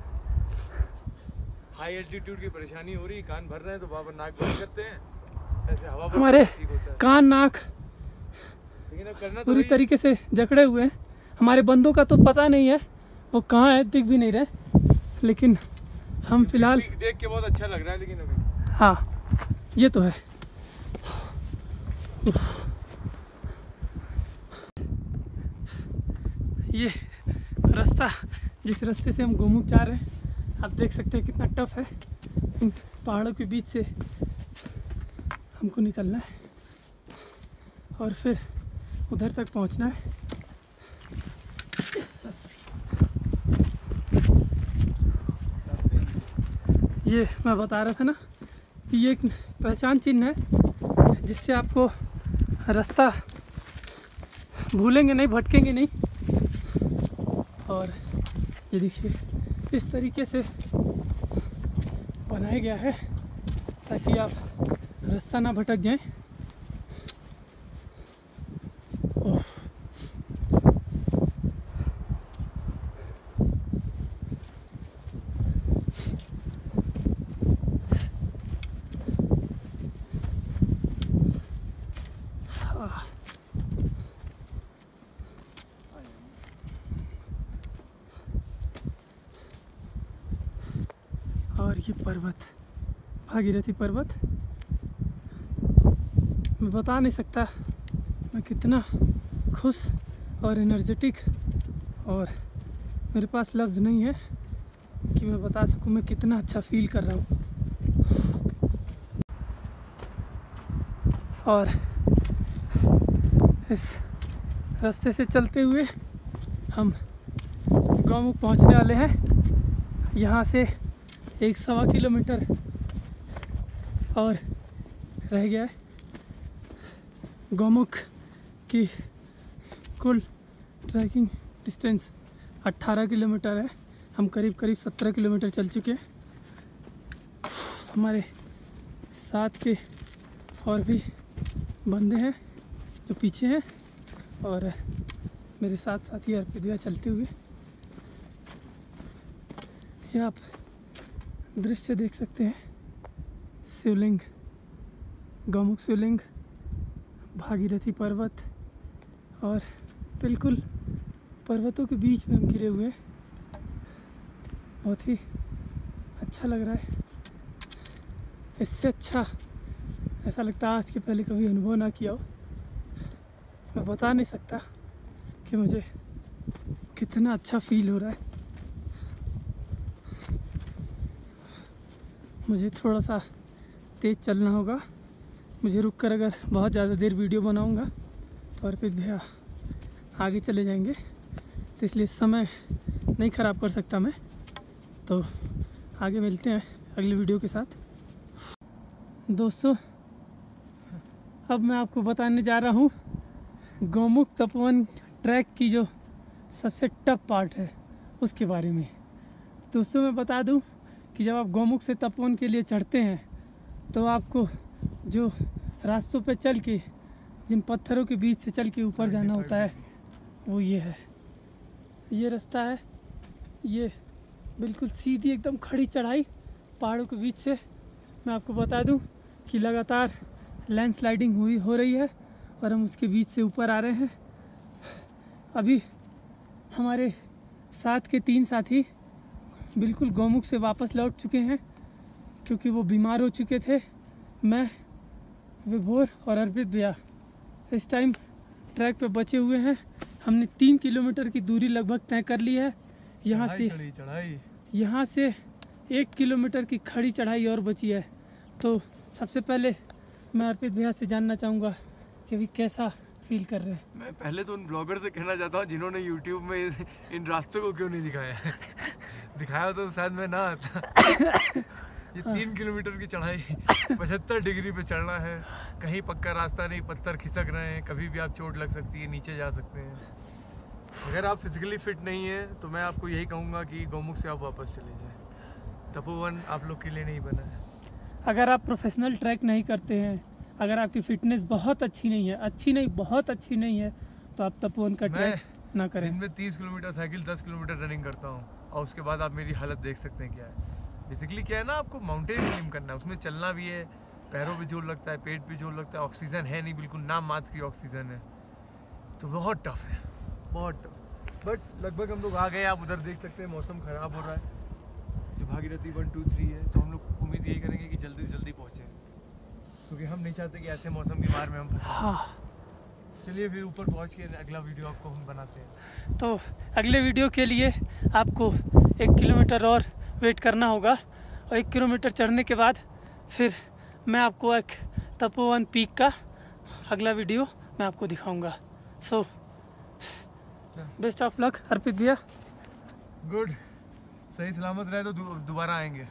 हाई एल्टीट्यूड की परेशानी हो रही, कान भर रहे हैं तो बाबा नाक बंद करते हैं, ऐसे हवा हमारे ठीक होता है। कान नाक लेकिन अब करना तो पूरी वही है। तरीके से जकड़े हुए हैं। हमारे बंदों का तो पता नहीं है वो कहाँ है, दिख भी नहीं रहे, लेकिन हम फिलहाल पीक देख के बहुत अच्छा लग रहा है। लेकिन अभी हाँ ये तो है। उफ। ये रास्ता जिस रास्ते से हम गोमुख जा रहे हैं, आप देख सकते हैं कितना टफ है। इन पहाड़ों के बीच से हमको निकलना है और फिर उधर तक पहुंचना है। ये मैं बता रहा था ना कि ये एक पहचान चिन्ह है जिससे आपको रास्ता भूलेंगे नहीं, भटकेंगे नहीं। और ये देखिए इस तरीके से बनाया गया है ताकि आप रास्ता ना भटक जाएं। ओह। और ये पर्वत, भागीरथी पर्वत, मैं बता नहीं सकता मैं कितना खुश और एनर्जेटिक, और मेरे पास लफ्ज़ नहीं है कि मैं बता सकूं मैं कितना अच्छा फील कर रहा हूँ। और इस रास्ते से चलते हुए हम गौमुख पहुँचने वाले हैं। यहाँ से 1.25 किलोमीटर और रह गया है। गौमुख की कुल ट्रैकिंग डिस्टेंस 18 किलोमीटर है। हम करीब 17 किलोमीटर चल चुके हैं। हमारे साथ के और भी बंदे हैं जो पीछे हैं, और मेरे साथ साथी अर्पित भैया चलते हुए। ये आप दृश्य देख सकते हैं, शिवलिंग, गौमुख शिवलिंग, भागीरथी पर्वत, और बिल्कुल पर्वतों के बीच में हम घिरे हुए हैं। बहुत ही अच्छा लग रहा है। इससे अच्छा ऐसा लगता है आज के पहले कभी अनुभव ना किया हो। मैं बता नहीं सकता कि मुझे कितना अच्छा फील हो रहा है। मुझे थोड़ा सा तेज़ चलना होगा। मुझे रुककर अगर बहुत ज़्यादा देर वीडियो बनाऊंगा तो अर्पित भैया आगे चले जाएंगे, तो इसलिए समय नहीं ख़राब कर सकता मैं। तो आगे मिलते हैं अगली वीडियो के साथ। दोस्तों अब मैं आपको बताने जा रहा हूँ गौमुख तपोवन ट्रैक की जो सबसे टफ पार्ट है उसके बारे में। दोस्तों मैं बता दूँ कि जब आप गौमुख से तपोवन के लिए चढ़ते हैं तो आपको जो रास्तों पे चल के, जिन पत्थरों के बीच से चल के ऊपर जाना होता है वो ये है। ये रास्ता है, ये बिल्कुल सीधी एकदम खड़ी चढ़ाई पहाड़ों के बीच से। मैं आपको बता दूं कि लगातार लैंडस्लाइडिंग हो रही है और हम उसके बीच से ऊपर आ रहे हैं। अभी हमारे साथ के 3 साथी बिल्कुल गौमुख से वापस लौट चुके हैं क्योंकि वो बीमार हो चुके थे। मैं, विभोर और अर्पित भैया इस टाइम ट्रैक पे बचे हुए हैं। हमने 3 किलोमीटर की दूरी लगभग तय कर ली है। यहाँ से चढ़ाई यहाँ से 1 किलोमीटर की खड़ी चढ़ाई और बची है। तो सबसे पहले मैं अर्पित भैया से जानना चाहूँगा कि अभी कैसा फील कर रहे हैं। मैं पहले तो उन ब्लॉगर से कहना चाहता हूँ जिन्होंने यूट्यूब में इन रास्तों को क्यों नहीं दिखाया है। दिखाया तो शायद मैं ना आता। ये 3 किलोमीटर की चढ़ाई 75 डिग्री पे चढ़ना है, कहीं पक्का रास्ता नहीं, पत्थर खिसक रहे हैं, कभी भी आप चोट लग सकती है, नीचे जा सकते हैं। अगर आप फिजिकली फिट नहीं है तो मैं आपको यही कहूँगा कि गौमुख से आप वापस चले जाएँ। तपोवन आप लोग के लिए नहीं बना है। अगर आप प्रोफेशनल ट्रैक नहीं करते हैं, अगर आपकी फिटनेस बहुत अच्छी नहीं है, अच्छी नहीं बहुत अच्छी नहीं है, तो आप तपोवन का ट्रैक ना करें। दिन में 30 किलोमीटर साइकिल, 10 किलोमीटर रनिंग करता हूँ और उसके बाद आप मेरी हालत देख सकते हैं क्या है। बेसिकली क्या है ना, आपको माउंटेन क्लाइंब करना है, उसमें चलना भी है, पैरों पे जोर लगता है, पेट पे जोर लगता है, ऑक्सीजन है नहीं, बिल्कुल नाम मात्र की ऑक्सीजन है, तो बहुत टफ है, बहुत टफ। बट लगभग हम लोग आ गए। आप उधर देख सकते हैं मौसम ख़राब हो रहा है, जो भागीरथी 1, 2, 3 है, तो हम लोग उम्मीद यही करेंगे कि जल्दी से जल्दी पहुँचें, क्योंकि हम नहीं चाहते कि ऐसे मौसम की मार में हम फंसे। चलिए फिर ऊपर पहुँच के अगला वीडियो आपको हम बनाते हैं। तो अगले वीडियो के लिए आपको 1 किलोमीटर और वेट करना होगा और 1 किलोमीटर चढ़ने के बाद फिर मैं आपको एक तपोवन पीक का अगला वीडियो मैं आपको दिखाऊंगा। सो बेस्ट ऑफ लक अर्पित भैया। गुड, सही सलामत रहे तो दोबारा आएंगे।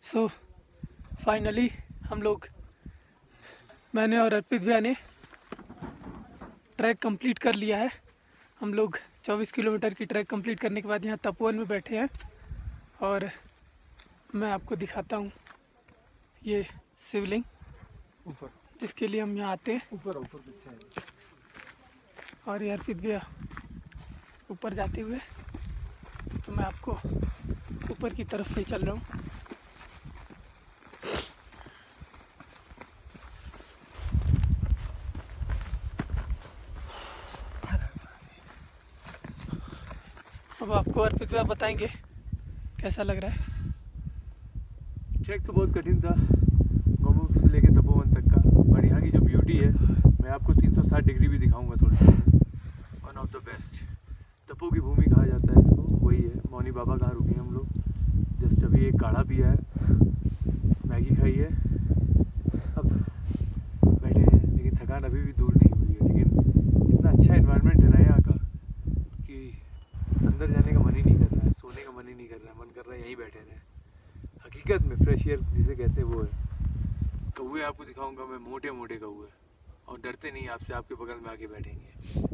सो फाइनली हम लोग, मैंने और अर्पित भैया ने ट्रैक कंप्लीट कर लिया है। हम लोग 24 किलोमीटर की ट्रैक कंप्लीट करने के बाद यहाँ तपोवन में बैठे हैं और मैं आपको दिखाता हूँ ये शिवलिंग ऊपर, जिसके लिए हम यहाँ आते हैं। ऊपर पीछे है। और ये अर्पित भैया ऊपर जाते हुए, तो मैं आपको ऊपर की तरफ ले चल रहा हूँ। अब आपको अर्पित भैया बताएंगे कैसा लग रहा है। ट्रैक तो बहुत कठिन था, गौमुख से लेके तपोवन तक का, और यहाँ की जो ब्यूटी है मैं आपको 360 डिग्री भी दिखाऊंगा थोड़ी देर। वन ऑफ द बेस्ट तपो की भूमि कहा जाता है इसको, वही है। मौनी बाबा कहाँ रुके हैं हम लोग, जस्ट अभी एक काढ़ा पिया है, मैगी खाई है, अब बैठे हैं, लेकिन थकान अभी भी दूर नहीं हुई है। लेकिन इतना अच्छा एनवायरनमेंट है ना यहाँ का कि अंदर जाने का मन ही नहीं कर रहा है, सोने का मन ही नहीं कर रहा है, मन कर रहा है यहीं बैठे रहे। हकीकत में फ्रेश एयर जिसे कहते हैं वो है। कौवे आपको दिखाऊंगा मैं, मोटे मोटे कौवे, और डरते नहीं आपसे, आपके बगल में आके बैठेंगे।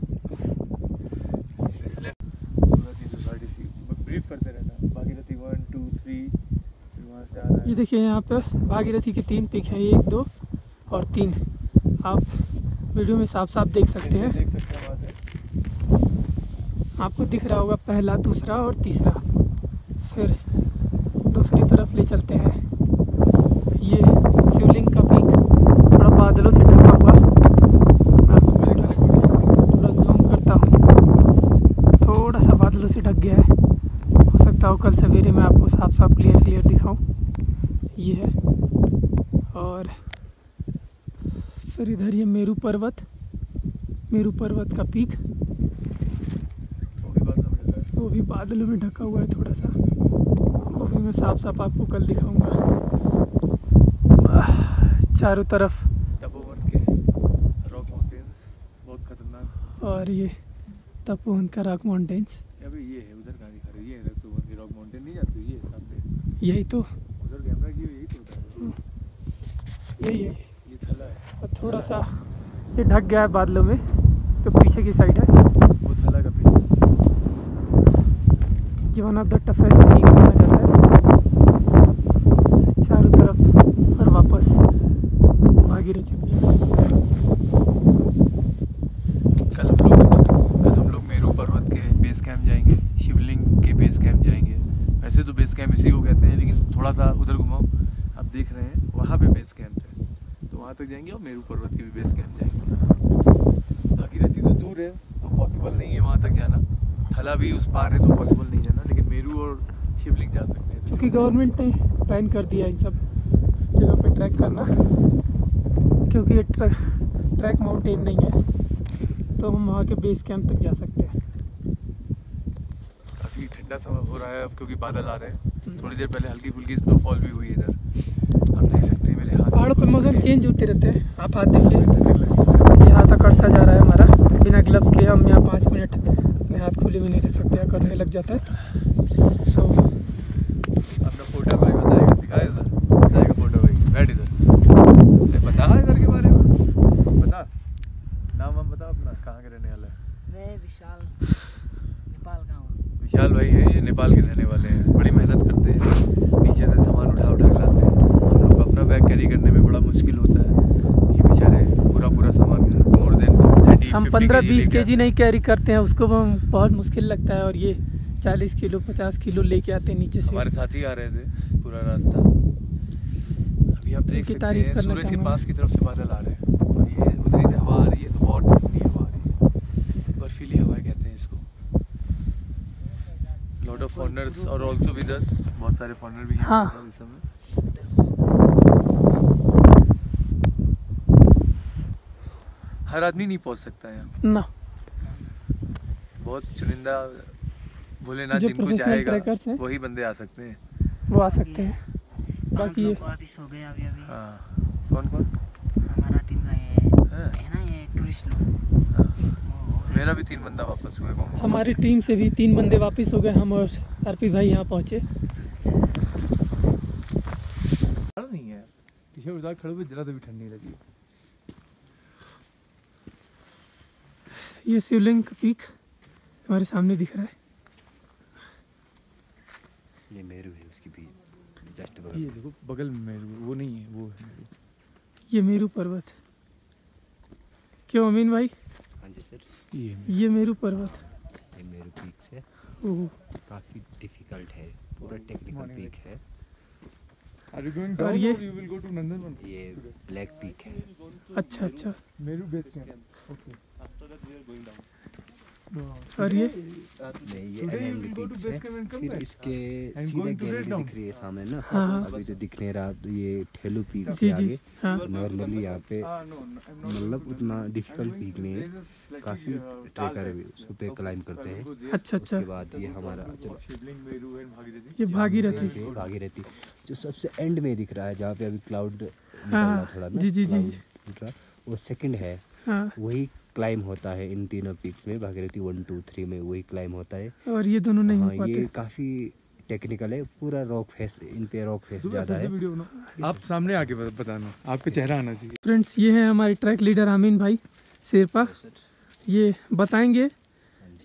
ब्रीफ करते रहना, भागीरथी 1, 2, 3, फिर वहाँ से आ रहा है। ये देखिए यहाँ पे भागीरथी के 3 पिक हैं, 1, 2 और 3। आप वीडियो में साफ साफ देख सकते हैं, देख सकते हैं वहाँ से। आपको दिख रहा होगा पहला, दूसरा और तीसरा। फिर दूसरी तरफ ले चलते हैं। ये शिवलिंग का पीक थोड़ा बादलों से ढका हुआ, मैं आपको थोड़ा जूम करता हूँ, थोड़ा सा बादलों से ढक गया है, हो सकता हो कल सवेरे मैं आपको साफ साफ क्लियर दिखाऊं। ये है, और फिर इधर ये मेरू पर्वत का पीक, वो भी बादलों में ढका हुआ है थोड़ा सा, वो भी मैं साफ साफ आपको कल दिखाऊंगा। चारों तरफ तपोवन के रॉक माउंटेन्स बहुत खतरनाक, और ये तपोवन का रॉक माउंटेन्स। अभी ये है, उधर कहाँ दिखा रही है, ये तपोवन की रॉक माउंटेन नहीं जाती, ये सामने यही तो, उधर कैमरा की यही तो होता है। यही ये थला है, और थोड़ा सा ये ढक गया है बादलों में, तो पीछे की साइड है वो थला का पीक। ये one of the toughest peak माना जाता है। चारों तरफ और वापस भागीरथी। कल हम लोग मेरू पर्वत के बेस कैंप जाएंगे, शिवलिंग के बेस कैंप जाएंगे। वैसे तो बेस कैंप इसी को कहते हैं, लेकिन थोड़ा सा उधर घुमाओ, आप देख रहे हैं वहाँ पे बेस कैंप है, तो वहाँ तक जाएंगे और मेरू पर्वत के भी बेस कैंप जाएंगे। भागीरथी तो दूर है, तो पॉसिबल नहीं है वहाँ तक जाना। थला भी उस पार है, तो पॉसिबल नहीं जाना, लेकिन मेरू और शिवलिंग जा सकते हैं। क्योंकि गवर्नमेंट ने बैन कर दिया इन सब जगह पे ट्रैक करना, क्योंकि ये ट्रैक माउंटेन नहीं है, तो हम वहाँ के बेस कैंप तक जा सकते हैं। ठंडा समय हो रहा है अब, क्योंकि बादल आ रहे हैं। थोड़ी देर पहले हल्की फुल्की स्नोफॉल भी हुई इधर, आप देख सकते हैं मेरे हाथ। पहाड़ों पे मौसम चेंज होते रहते हैं। आप हाथ देखिए, ये हाथ अकड़सा जा रहा है हमारा। बिना ग्लव्स के हम यहाँ 5 मिनट अपने हाथ खुले भी नहीं रख सकते, अकड़ने लग जाता है। सो अपना फोटो भाई बताएगा, दिखाए इधर बताएगा फोटो भाई, बैठ इधर, पता है इधर के बारे में, बता नाम हम बता अपना, कहाँ के रहने वाला है? मैं विशाल, नेपाल का हूँ। विशाल भाई है ये, नेपाल के रहने वाले हैं। बड़ी मेहनत करते हैं, नीचे से सामान उठा उठा के लाते हैं। हम लोग को अपना बैग कैरी करने में बड़ा मुश्किल होता है। ये बेचारे पूरा सामान मोर देन 30 हम 15-20 kg नहीं कैरी करते हैं, उसको हम बहुत मुश्किल लगता है। और ये 40 किलो 50 किलो लेके आते हैं नीचे से। हमारे साथ ही आ रहे थे पूरा रास्ता। अभी आप देख सकते हैं सूरज के पास की तरफ से बादल आ रहे हैं, और ये उधरी से हवा आ रही है, तो बहुत ठंडी हवा आ रही है, बर्फीली हवा कहते हैं इसको। लॉट ऑफ फॉरेनर्स और आल्सो विद अस, बहुत सारे फॉरेनर भी हैं हाँ। इस समय। हर आदमी नहीं पहुंच सकता है यहाँ, ना बहुत चुनिंदा भोलेनाथ जो जिनको प्रोफेशनल चाहेगा ट्रैकर्स हैं, वही बंदे आ सकते हैं। वो आ सकते हैं। बाकी ये वापिस हो गए अभी अभी। हाँ, कौन कौन? हमारा टीम का ये हाँ। है ना, ये टूरिस्ट लोग। हाँ। मेरा भी 3 बंदा वापस हुए। हमारी टीम से भी 3 बंदे वापस हो गए। हम और अर्पित भाई यहाँ पहुँचे। नहीं है पीछे उधर खड़े हुए, जरा तो भी ठंडी लगी। ये शिवलिंग का पीक हमारे सामने दिख रहा है। ये मेरू है, उसकी भी जस्ट ये देखो बगल में मेरू, वो नहीं है, वो है मेरू। ये मेरू पर्वत। क्यों अमीन भाई? हाँ जी सर, ये मेरू पर्वत। ये मेरू पीक है, ओह, काफ़ी डिफिकल्ट है, पूरा टेक्निकल पीक है। Are you going और down ये or you will go to Nandanvan? ये ब्लैक पीक है। अच्छा अच्छा। Meru base camp. ओके। और ये नहीं, ये Today you NMD will go to peaks base है। camp and come फिर back? इसके And सीधा going to gallery Red Down? दिख रही है सामने ना, हाँ, हाँ। अभी जो दिख नहीं रहा, ये ठेलू पीक जी से जी आगे हाँ। नॉर्मली यहाँ पे No, I'm not मतलब going to उतना do that. Difficult I'm going peak to नहीं है, places like काफ़ी ट्रैकर भी उस पे क्लाइम करते हैं। अच्छा अच्छा। उसके बाद ये हमारा चलो शिवलिंग, मेरू and भागीरथी। ये भागीरथी। ये भागीरथी जो सबसे एंड में दिख रहा है, जहाँ पे अभी क्लाउड निकल हाँ, रहा थोड़ा ना, जी, जी, जी। cloud दिख रहा, वो सेकंड है। हाँ। वही क्लाइम होता है इन तीनों पीक्स में, भागीरथी 1 2 3 में वही क्लाइम होता है। और ये दोनों नहीं हो हाँ, ये पाते। काफ़ी टेक्निकल है, पूरा रॉक फेस, इन पे रॉक फेस ज़्यादा है। वीडियो बनाओ, आप सामने आके बताना, आपका चेहरा आना चाहिए। फ्रेंड्स, ये है हमारे ट्रैक लीडर अमीन भाई शेरपा। ये बताएंगे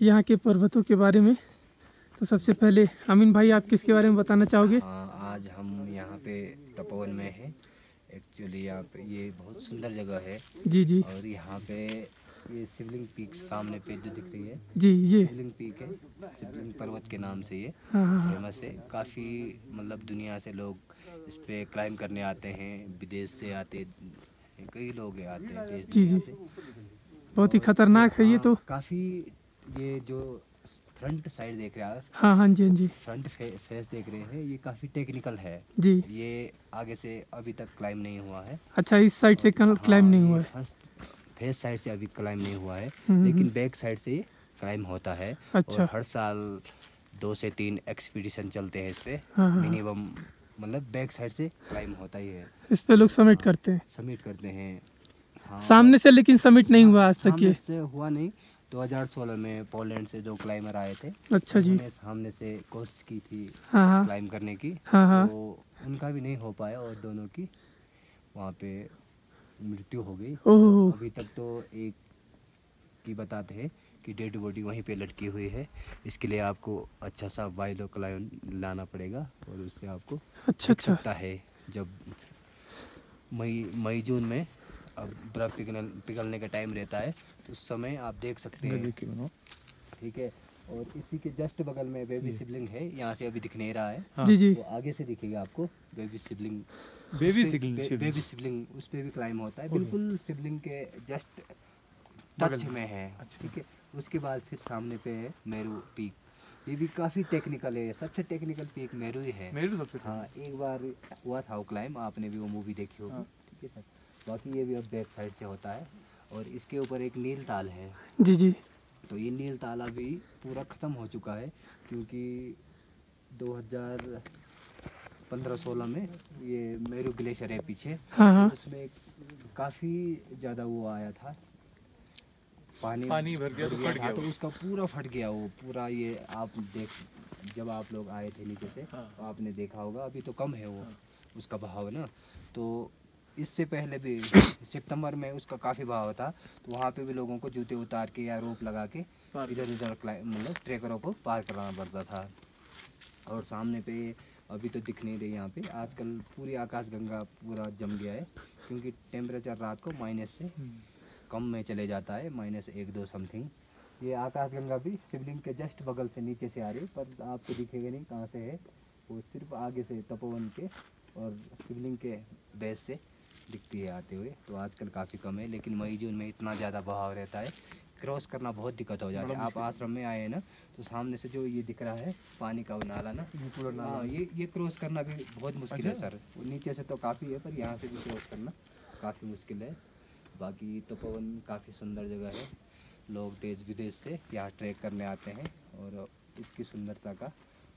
यहाँ के पर्वतों के बारे में। तो सबसे पहले अमीन भाई, आप किसके बारे में बताना चाहोगे? हाँ, आज हम यहाँ पे तपोवन में हैं। एक्चुअली यहाँ पे ये बहुत सुंदर जगह है, जी जी और यहाँ पे ये शिवलिंग पीक सामने पे जो दिख रही है, जी। ये शिवलिंग पीक है, शिवलिंग पर्वत के नाम से ये हाँ हाँ हाँ। फेमस है। काफ़ी मतलब दुनिया से लोग इस पे क्लाइम करने आते हैं, विदेश से आते हैं, कई लोग आते हैं देश जी, जी। दुनिया से। बहुत ही खतरनाक है ये तो। काफ़ी ये जो फ्रंट साइड देख रहे हैं आप, हाँ हाँ जी हाँ जी फ्रंट फेस देख रहे हैं, ये काफ़ी टेक्निकल है। जी। ये आगे से अभी तक क्लाइम नहीं हुआ है। अच्छा, इस साइड से क्लाइम नहीं हुआ है। फर्स्ट फेस साइड से अभी क्लाइम नहीं हुआ है, हम्म, लेकिन बैक साइड से ये क्लाइम होता है। अच्छा। और हर साल 2 से 3 एक्सपीडिशन चलते हैं इस पे, हाँ, हाँ। मिनिमम मतलब बैक साइड से क्लाइम होता ही है, इस पे लोग सबमिट करते हैं सबमिट करते हैं। हाँ, सामने से, लेकिन सबमिट नहीं हुआ आज तक सामने ये। से हुआ नहीं। 2016 में पोलैंड से 2 क्लाइमर आए थे। अच्छा जी। उन्होंने सामने से कोशिश की थी हाँ हाँ क्लाइम करने की, हाँ हाँ। तो उनका भी नहीं हो पाया और दोनों की वहाँ पे मृत्यु हो गई। ओह, अभी तक तो एक की बताते हैं कि डेड बॉडी वहीं पे लटकी हुई है। इसके लिए आपको अच्छा सा वाइलो क्लाइन लाना पड़ेगा, और उससे आपको अच्छा दिख अच्छा। सकता है जब मई जून में अब बर्फ़ पिघलने का टाइम रहता है, तो उस समय आप देख सकते हैं। ठीक है, और इसी के जस्ट बगल में बेबी सिबलिंग है, यहाँ से अभी दिख नहीं रहा है, जी जी तो आगे से दिखेगा आपको baby sibling. Baby baby sibling उस पे भी क्लाइम होता है, बिल्कुल सिबलिंग के जस्ट टच में है। ठीक है, उसके बाद फिर सामने पे है मेरू पीक। ये भी काफ़ी टेक्निकल है, सबसे टेक्निकल पीक मेरू ही है। मेरू सबसे हाँ, एक बार हुआ था वो क्लाइम, आपने भी वो मूवी देखी होगी। ठीक है सर, बाकी ये भी अब बैक साइड से होता है, और इसके ऊपर एक नील ताल है। जी जी। तो ये नील ताला भी पूरा ख़त्म हो चुका है, क्योंकि 2015-16 में ये मेरू ग्लेशियर है पीछे, हाँ उसमें काफ़ी ज़्यादा वो आया था, पानी भर गया तो फट गया तो उसका पूरा फट गया वो पूरा। ये आप जब आप लोग आए थे नीचे से तो आपने देखा होगा, अभी तो कम है वो उसका बहाव ना। तो इससे पहले भी सितंबर में उसका काफ़ी बहाव था, तो वहाँ पे भी लोगों को जूते उतार के या रोप लगा के इधर उधर मतलब ट्रैकरों को पार कराना पड़ता था। और सामने पे अभी तो दिख नहीं रही यहाँ पे, आजकल पूरी आकाशगंगा पूरा जम गया है, क्योंकि टेम्परेचर रात को माइनस से कम में चले जाता है, -1-2 समथिंग। ये आकाशगंगा भी शिवलिंग के जस्ट बगल से नीचे से आ रही है, पर आपको दिखेगा नहीं कहाँ से है, वो सिर्फ आगे से तपोवन के और शिवलिंग के बेस से दिखती है आते हुए। तो आजकल काफ़ी कम है, लेकिन मई जून में इतना ज़्यादा बहाव रहता है, क्रॉस करना बहुत दिक्कत हो जाती है। आप आश्रम में आए हैं ना, तो सामने से जो ये दिख रहा है पानी का वो नाला ना, हाँ ये क्रॉस करना भी बहुत मुश्किल है सर। वो नीचे से तो काफ़ी है, पर यहाँ से भी क्रॉस करना काफ़ी मुश्किल है। बाकी तपोवन काफ़ी सुंदर जगह है, लोग देश विदेश से यहाँ ट्रैक करने आते हैं और इसकी सुंदरता का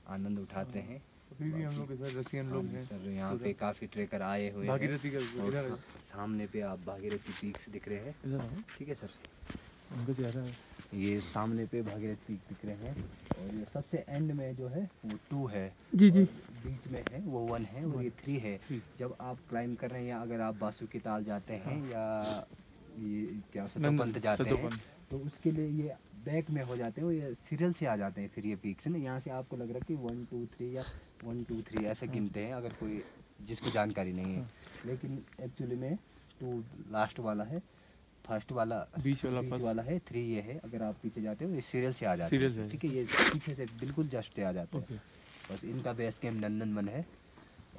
आनंद उठाते हैं। अभी भी हम लोग इधर रसियन लोग हैं सर, यहाँ पे काफ़ी ट्रैकर आए हुए हैं। भागीरथी का और इधर सामने पे आप भागीरथी पीक्स दिख रहे हैं, ठीक है सर। उनको ज़्यादा ये सामने पे भागीरथी पीक दिख रहे हैं, और ये सबसे एंड में जो है वो 2 है जी जी, बीच में है वो 1 है, और ये 3 है। जब आप क्लाइंब कर रहे हैं, या अगर आप बासुकी ताल जाते हैं या ये क्या सतोपंथ जाते हैं, तो उसके लिए ये बैक में हो जाते हैं, ये सीरियल से आ जाते हैं। फिर ये पीक्स ना, यहाँ से आपको लग रहा है कि 1 2 3 या 1 2 3 ऐसे गिनते हैं, अगर कोई जिसको जानकारी नहीं है, लेकिन एक्चुअली में 2 लास्ट वाला है, फर्स्ट वाला बीच वाला है, 3 ये है। अगर आप पीछे जाते हो ये सीरियल से आ जाते हैं, ठीक है। ये पीछे से बिल्कुल जस्ट से आ जाते हैं। बस इनका बेस कैंप नंदनवन है,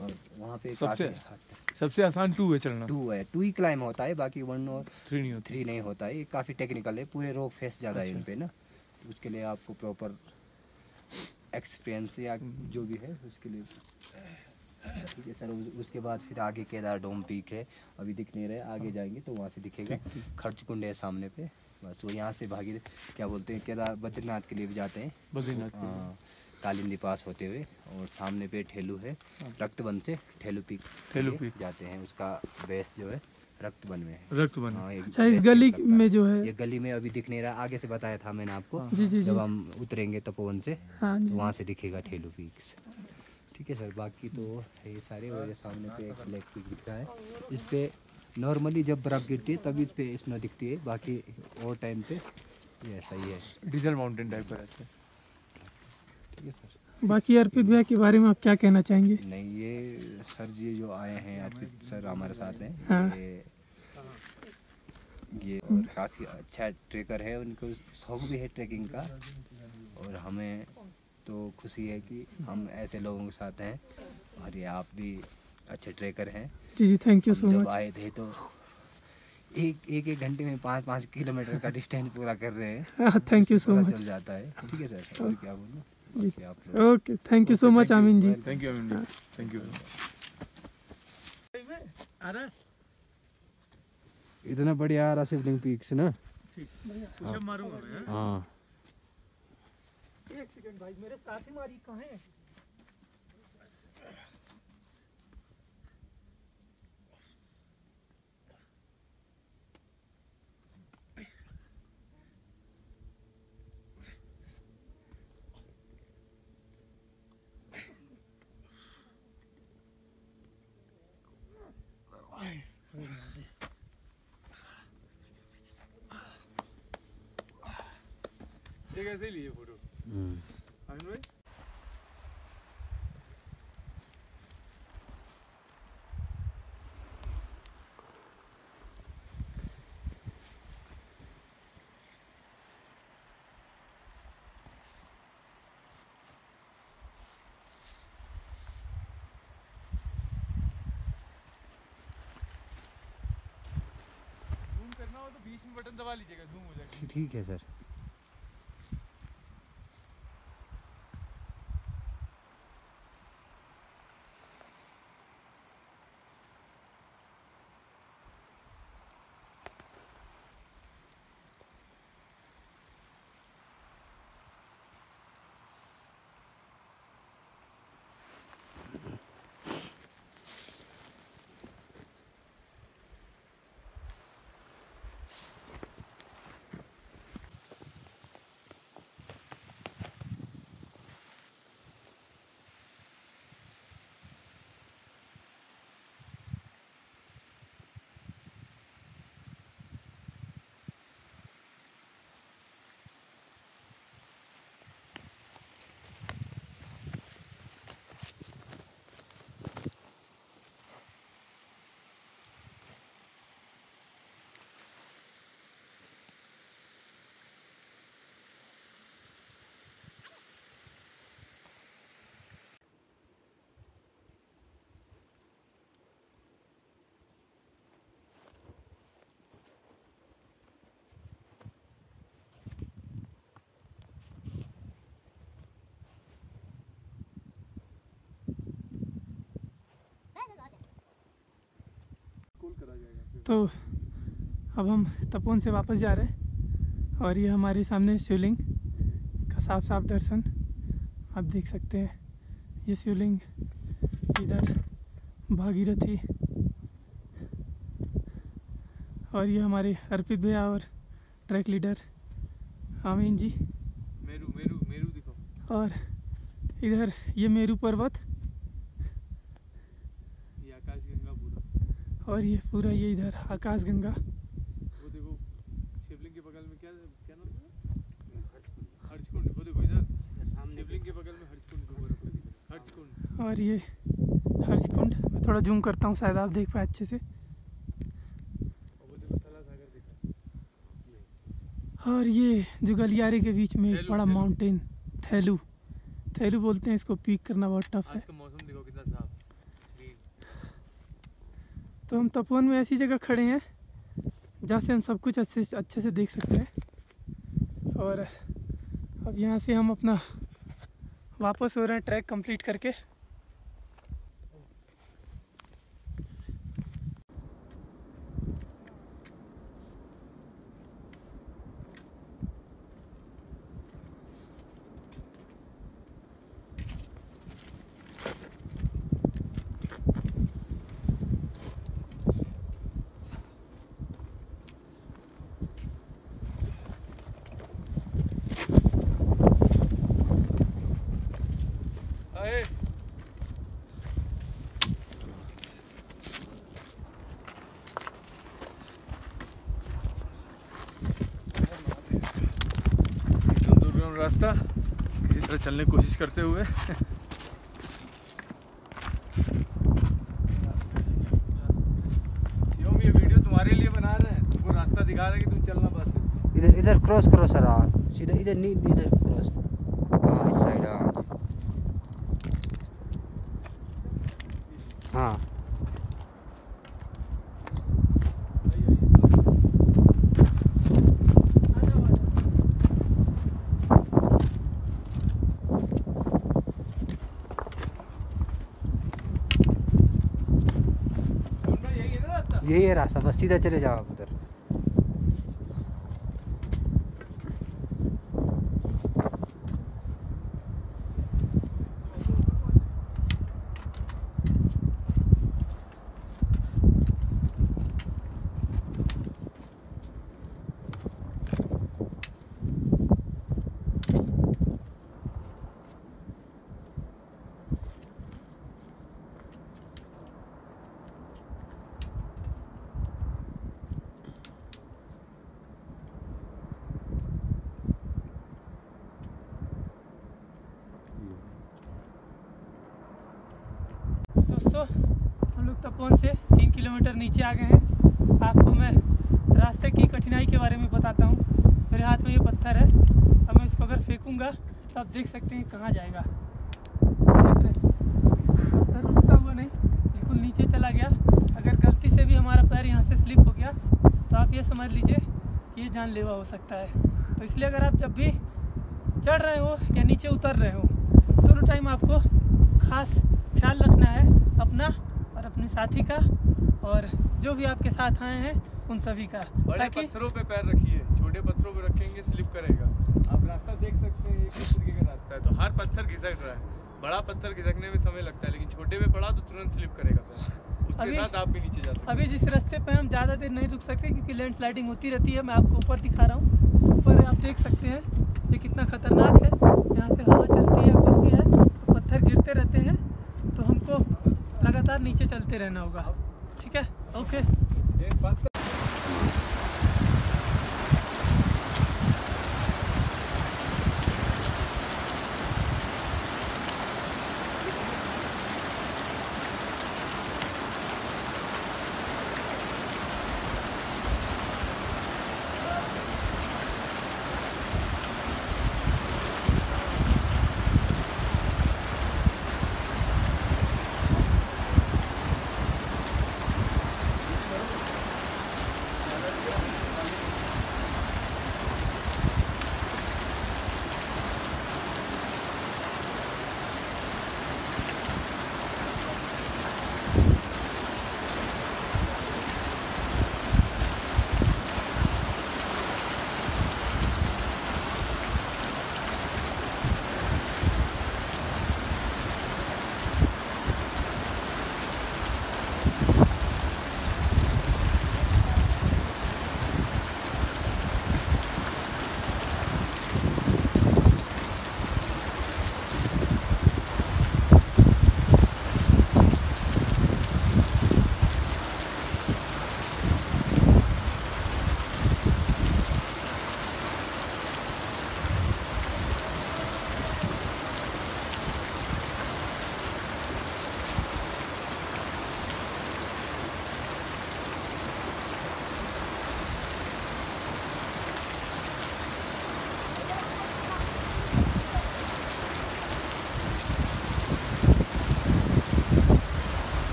और वहाँ पे सबसे आसान 2 है चलना, 2 है, 2 ही क्लाइम होता है, बाकी 1 और 3 नहीं होता है। ये काफ़ी टेक्निकल है, पूरे रॉक फेस ज़्यादा है इन पे ना, उसके लिए आपको प्रॉपर एक्सपीरियंस या जो भी है उसके लिए, ठीक है सर। उसके बाद फिर आगे केदार डोम पीक है, अभी दिख नहीं रहे, आगे जाएंगे तो वहाँ से दिखेगा। खर्च कुंड है सामने पे, बस वो यहाँ से क्या बोलते हैं, केदार बद्रीनाथ के लिए भी जाते हैं, हाँ, कालिंदी पास होते हुए। और सामने पे ठेलू है, रक्तबन से ठेलू पीक जाते हैं, उसका बेस जो है रक्तबन में है। हाँ, अच्छा, इस गली में जो है, ये गली में अभी दिख नहीं रहा, आगे से बताया था मैंने आपको। जी जी जी, जब हम उतरेंगे तपोवन से, हाँ तो वहाँ से दिखेगा ठेलू पीक्स, ठीक है सर। बाकी तो ये सारे, और ये सामने पे एक ब्लैक पीक दिख रहा है, इस पे नॉर्मली जब बर्फ़ गिरती है तभी इस पे स्नो दिखती है, बाकी और टाइम पे ये ऐसा ही है, डीजल माउंटेन टाइप का रहता है, ठीक है सर। बाकी अर्पित भैया के बारे में आप क्या कहना चाहेंगे? नहीं, ये सर जी जो आए हैं, अर्पित सर हमारे साथ हैं, हाँ। ये और काफ़ी अच्छा ट्रेकर है, उनको शौक भी है ट्रैकिंग का, और हमें तो खुशी है कि हम ऐसे लोगों के साथ हैं, और ये आप भी अच्छे ट्रेकर हैं। जी जी, थैंक यू सो जब मच। आए थे तो एक घंटे में 5-5 किलोमीटर का डिस्टेंस पूरा कर रहे हैं, थैंक यू सो मच। चल जाता है, ठीक है सर। और क्या बोलूँ, okay, thank you so much Ameen ji. Thank you Ameen ji, thank you. इतना बढ़िया आ रहा शिवलिंग पीक्स ना, मारूंगा मैं। हाँ। एक सेकंड भाई, मेरे साथ ही मारी कहाँ है? ये कैसे लिए फोटो आमिन भाई? जूम करना हो तो बीच में बटन दबा लीजिएगा, जूम हो जाएगा। ठीक है सर। तो अब हम तपोवन से वापस जा रहे हैं और ये हमारे सामने शिवलिंग का साफ साफ दर्शन आप देख सकते हैं। ये शिवलिंग इधर भागीरथी और ये हमारे अर्पित भैया और ट्रैक लीडर आमीन जी। मेरू मेरू मेरू दिखाओ। और इधर ये मेरू पर्वत, ये आकाश गंगा पूरा, और ये पूरा ये इधर आकाश गंगा। वो देखो शिवलिंग के बगल में क्या क्या नाम है, हर्षकुंड। वो देखो इधर शिवलिंग के बगल में हर्षकुंड, हर्षकुंड। और ये हर्षकुंड, मैं थोड़ा जूम करता हूँ शायद आप देख पाए अच्छे से। और ये जो गलियारे के बीच में एक बड़ा माउंटेन थैलू, थैलू बोलते हैं इसको, पीक करना बहुत टफ है। आज का मौसम देखो कितना साफ। तो हम तपोवन में ऐसी जगह खड़े हैं जहाँ से हम सब कुछ अच्छे से देख सकते हैं। और अब यहाँ से हम अपना वापस हो रहे हैं ट्रैक कंप्लीट करके। रास्ता किसी तरह चलने की कोशिश करते हुए क्यों ये वीडियो तुम्हारे लिए बना रहे हैं, तुमको रास्ता दिखा रहे हैं कि तुम चलना पाते। इधर इधर क्रॉस करो सर, हाँ सीधा इधर नहीं, इधर क्रॉस, हाँ इस साइड, हाँ हाँ। यही है रास्ता, बस सीधा चले जाओ आप उधर। दोस्तों हम लोग तपोवन से 3 किलोमीटर नीचे आ गए हैं। आपको मैं रास्ते की कठिनाई के बारे में बताता हूँ। मेरे हाथ में ये पत्थर है, अब मैं इसको अगर फेंकूंगा तो आप देख सकते हैं कहाँ जाएगा। देख रहे हैं पत्थर रुकता हुआ नहीं, बिल्कुल नीचे चला गया। अगर गलती से भी हमारा पैर यहाँ से स्लिप हो गया तो आप ये समझ लीजिए कि ये जानलेवा हो सकता है। तो इसलिए अगर आप जब भी चढ़ रहे हो या नीचे उतर रहे हो, दोनों टाइम आपको खास ख्याल रखना है अपना और अपने साथी का, और जो भी आपके साथ आए हैं उन सभी का। बड़े पत्थरों पे पैर रखिए, छोटे पत्थरों पे रखेंगे स्लिप करेगा। आप रास्ता देख सकते हैं, ये किस तरीके का रास्ता है। तो हर पत्थर खिसक रहा है, बड़ा पत्थर खिसकने में समय लगता है, लेकिन छोटे पे पड़ा तो तुरंत स्लिप करेगा पैर, उसके साथ आप भी नीचे जा सकते हैं। अभी जिस रास्ते पे हम ज़्यादा देर नहीं रुक सकते क्योंकि लैंडस्लाइडिंग होती रहती है। मैं आपको ऊपर दिखा रहा हूँ, ऊपर आप देख सकते हैं ये कितना खतरनाक है। यहाँ से हवा चलती है, कुछ भी है तो पत्थर गिरते रहते हैं, तो हमको लगातार नीचे चलते रहना होगा। ठीक है, ओके।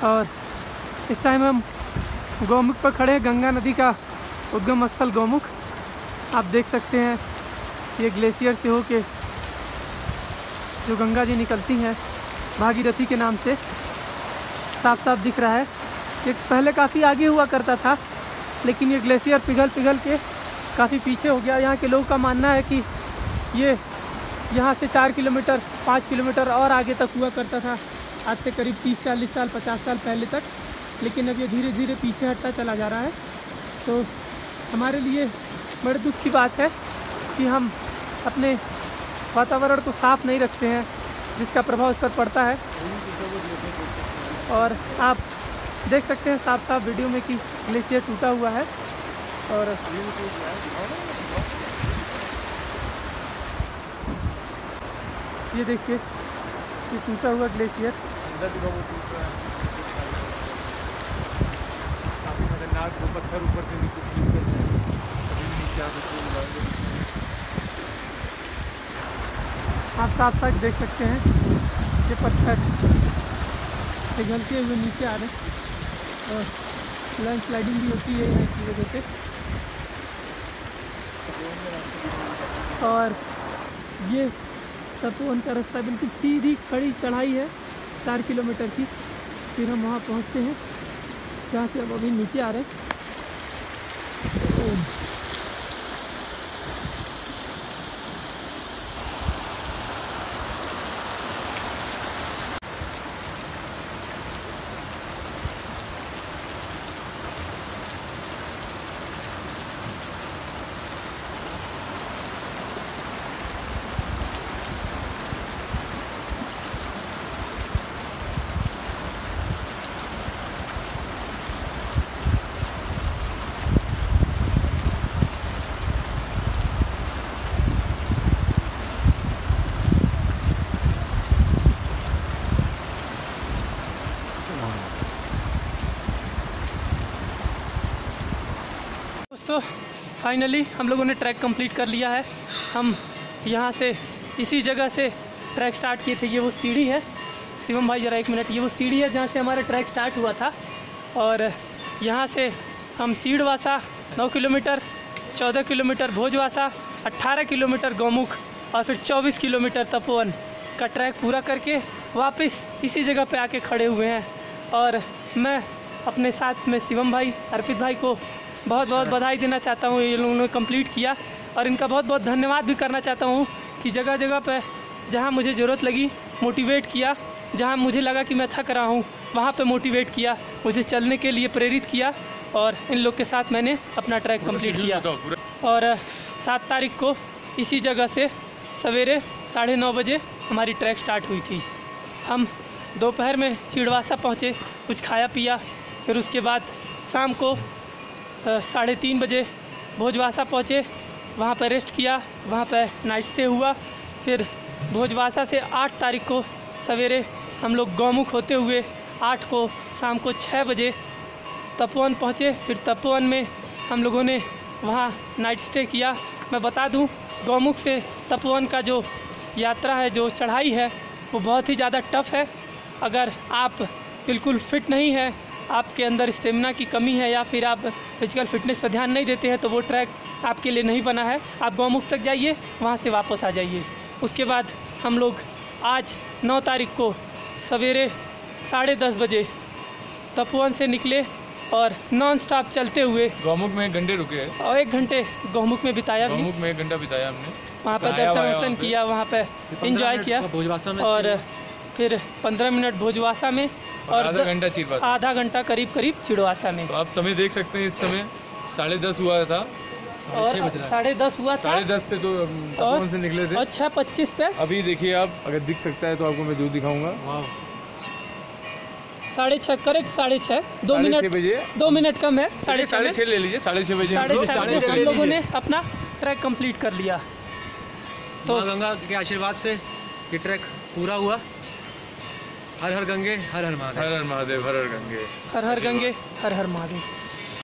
और इस टाइम हम गौमुख पर खड़े हैं, गंगा नदी का उद्गम स्थल गौमुख। आप देख सकते हैं ये ग्लेशियर से होके जो गंगा जी निकलती हैं भागीरथी के नाम से, साफ साफ दिख रहा है। ये पहले काफ़ी आगे हुआ करता था, लेकिन ये ग्लेशियर पिघल के काफ़ी पीछे हो गया। यहाँ के लोगों का मानना है कि ये यहाँ से 4 किलोमीटर 5 किलोमीटर और आगे तक हुआ करता था, आज से करीब 30-40 साल 50 साल पहले तक, लेकिन अब ये धीरे धीरे पीछे हटता चला जा रहा है। तो हमारे लिए बड़े दुख की बात है कि हम अपने वातावरण को साफ़ नहीं रखते हैं, जिसका प्रभाव इस पर पड़ता है। और आप देख सकते हैं साफ साफ वीडियो में कि ग्लेशियर टूटा हुआ है। और ये देखिए ये टूटा हुआ ग्लेशियर, पत्थर ऊपर से आप साफ साफ देख सकते हैं ये पत्थर पिघलते हुए नीचे आ रहे हैं और लैंड स्लाइडिंग भी होती है इसकी वजह से। और ये तपोवन का रास्ता बिल्कुल सीधी खड़ी चढ़ाई है 4 किलोमीटर की। फिर हम वहाँ पहुँचते हैं जहाँ से अब अभी नीचे आ रहे हैं। दोस्तों फाइनली हम लोगों ने ट्रैक कंप्लीट कर लिया है। हम यहाँ से इसी जगह से ट्रैक स्टार्ट किए थे। ये वो सीढ़ी है, शिवम भाई ज़रा 1 मिनट, ये वो सीढ़ी है जहाँ से हमारा ट्रैक स्टार्ट हुआ था। और यहाँ से हम Chirbasa 9 kilometre, 14 kilometre Bhojwasa, 18 kilometre Gaumukh और फिर 24 किलोमीटर तपोवन का ट्रैक पूरा करके वापस इसी जगह पे आके खड़े हुए हैं। और मैं अपने साथ में शिवम भाई, अर्पित भाई को बहुत बहुत बधाई देना चाहता हूँ, ये लोगों ने कंप्लीट किया। और इनका बहुत बहुत धन्यवाद भी करना चाहता हूँ कि जगह जगह पे जहाँ मुझे ज़रूरत लगी मोटिवेट किया, जहाँ मुझे लगा कि मैं थक रहा हूँ वहाँ पे मोटिवेट किया, मुझे चलने के लिए प्रेरित किया। और इन लोग के साथ मैंने अपना ट्रैक कंप्लीट किया। और 7 तारीख को इसी जगह से सवेरे 9:30 बजे हमारी ट्रैक स्टार्ट हुई थी। हम दोपहर में चीड़वासा पहुँचे, कुछ खाया पिया, फिर उसके बाद शाम को 3:30 बजे भोजवासा पहुँचे, वहाँ पर रेस्ट किया, वहाँ पर नाइट स्टे हुआ। फिर भोजवासा से 8 तारीख को सवेरे हम लोग गौमुख होते हुए 8 को शाम को 6 बजे तपोवन पहुँचे। फिर तपोवन में हम लोगों ने वहाँ नाइट स्टे किया। मैं बता दूँ गौमुख से तपोवन का जो यात्रा है, जो चढ़ाई है, वो बहुत ही ज़्यादा टफ़ है। अगर आप बिल्कुल फिट नहीं है, आपके अंदर स्टेमिना की कमी है या फिर आप फिजिकल फिटनेस पर ध्यान नहीं देते हैं तो वो ट्रैक आपके लिए नहीं बना है। आप गौमुख तक जाइए, वहाँ से वापस आ जाइए। उसके बाद हम लोग आज 9 तारीख को सवेरे 10:30 बजे तपोवन से निकले और नॉन स्टॉप चलते हुए गौमुख में 1 घंटे रुके हैं और 1 घंटे गौमुख में बिताया। गौमुख में 1 घंटा बिताया हमने, वहाँ पर दर्शन किया, वहाँ पर एंजॉय किया। भोजवासा में और फिर 15 मिनट भोजवासा में और आधा घंटा करीब चिड़वासा में। तो आप समय देख सकते हैं, इस समय 10:30 हुआ था और 10:30 हुआ था। 10:30 पे तो तपोवन से निकले थे और 6:25 पे। अभी देखिए आप, अगर दिख सकता है तो आपको मैं दूर दिखाऊंगा। 6:30 करेक्ट, 6:30 2 मिनट, 2 मिनट कम है, 6:30 ले लीजिए। 6:30 बजे हम लोगों ने अपना ट्रैक कंप्लीट कर लिया। तो गंगा के आशीर्वाद से ये ट्रैक पूरा हुआ हर हर गंगे, हर हर महादेव। हर हर महादेव, हर हर गंगे, हर हर गंगे, हर हर महादेव।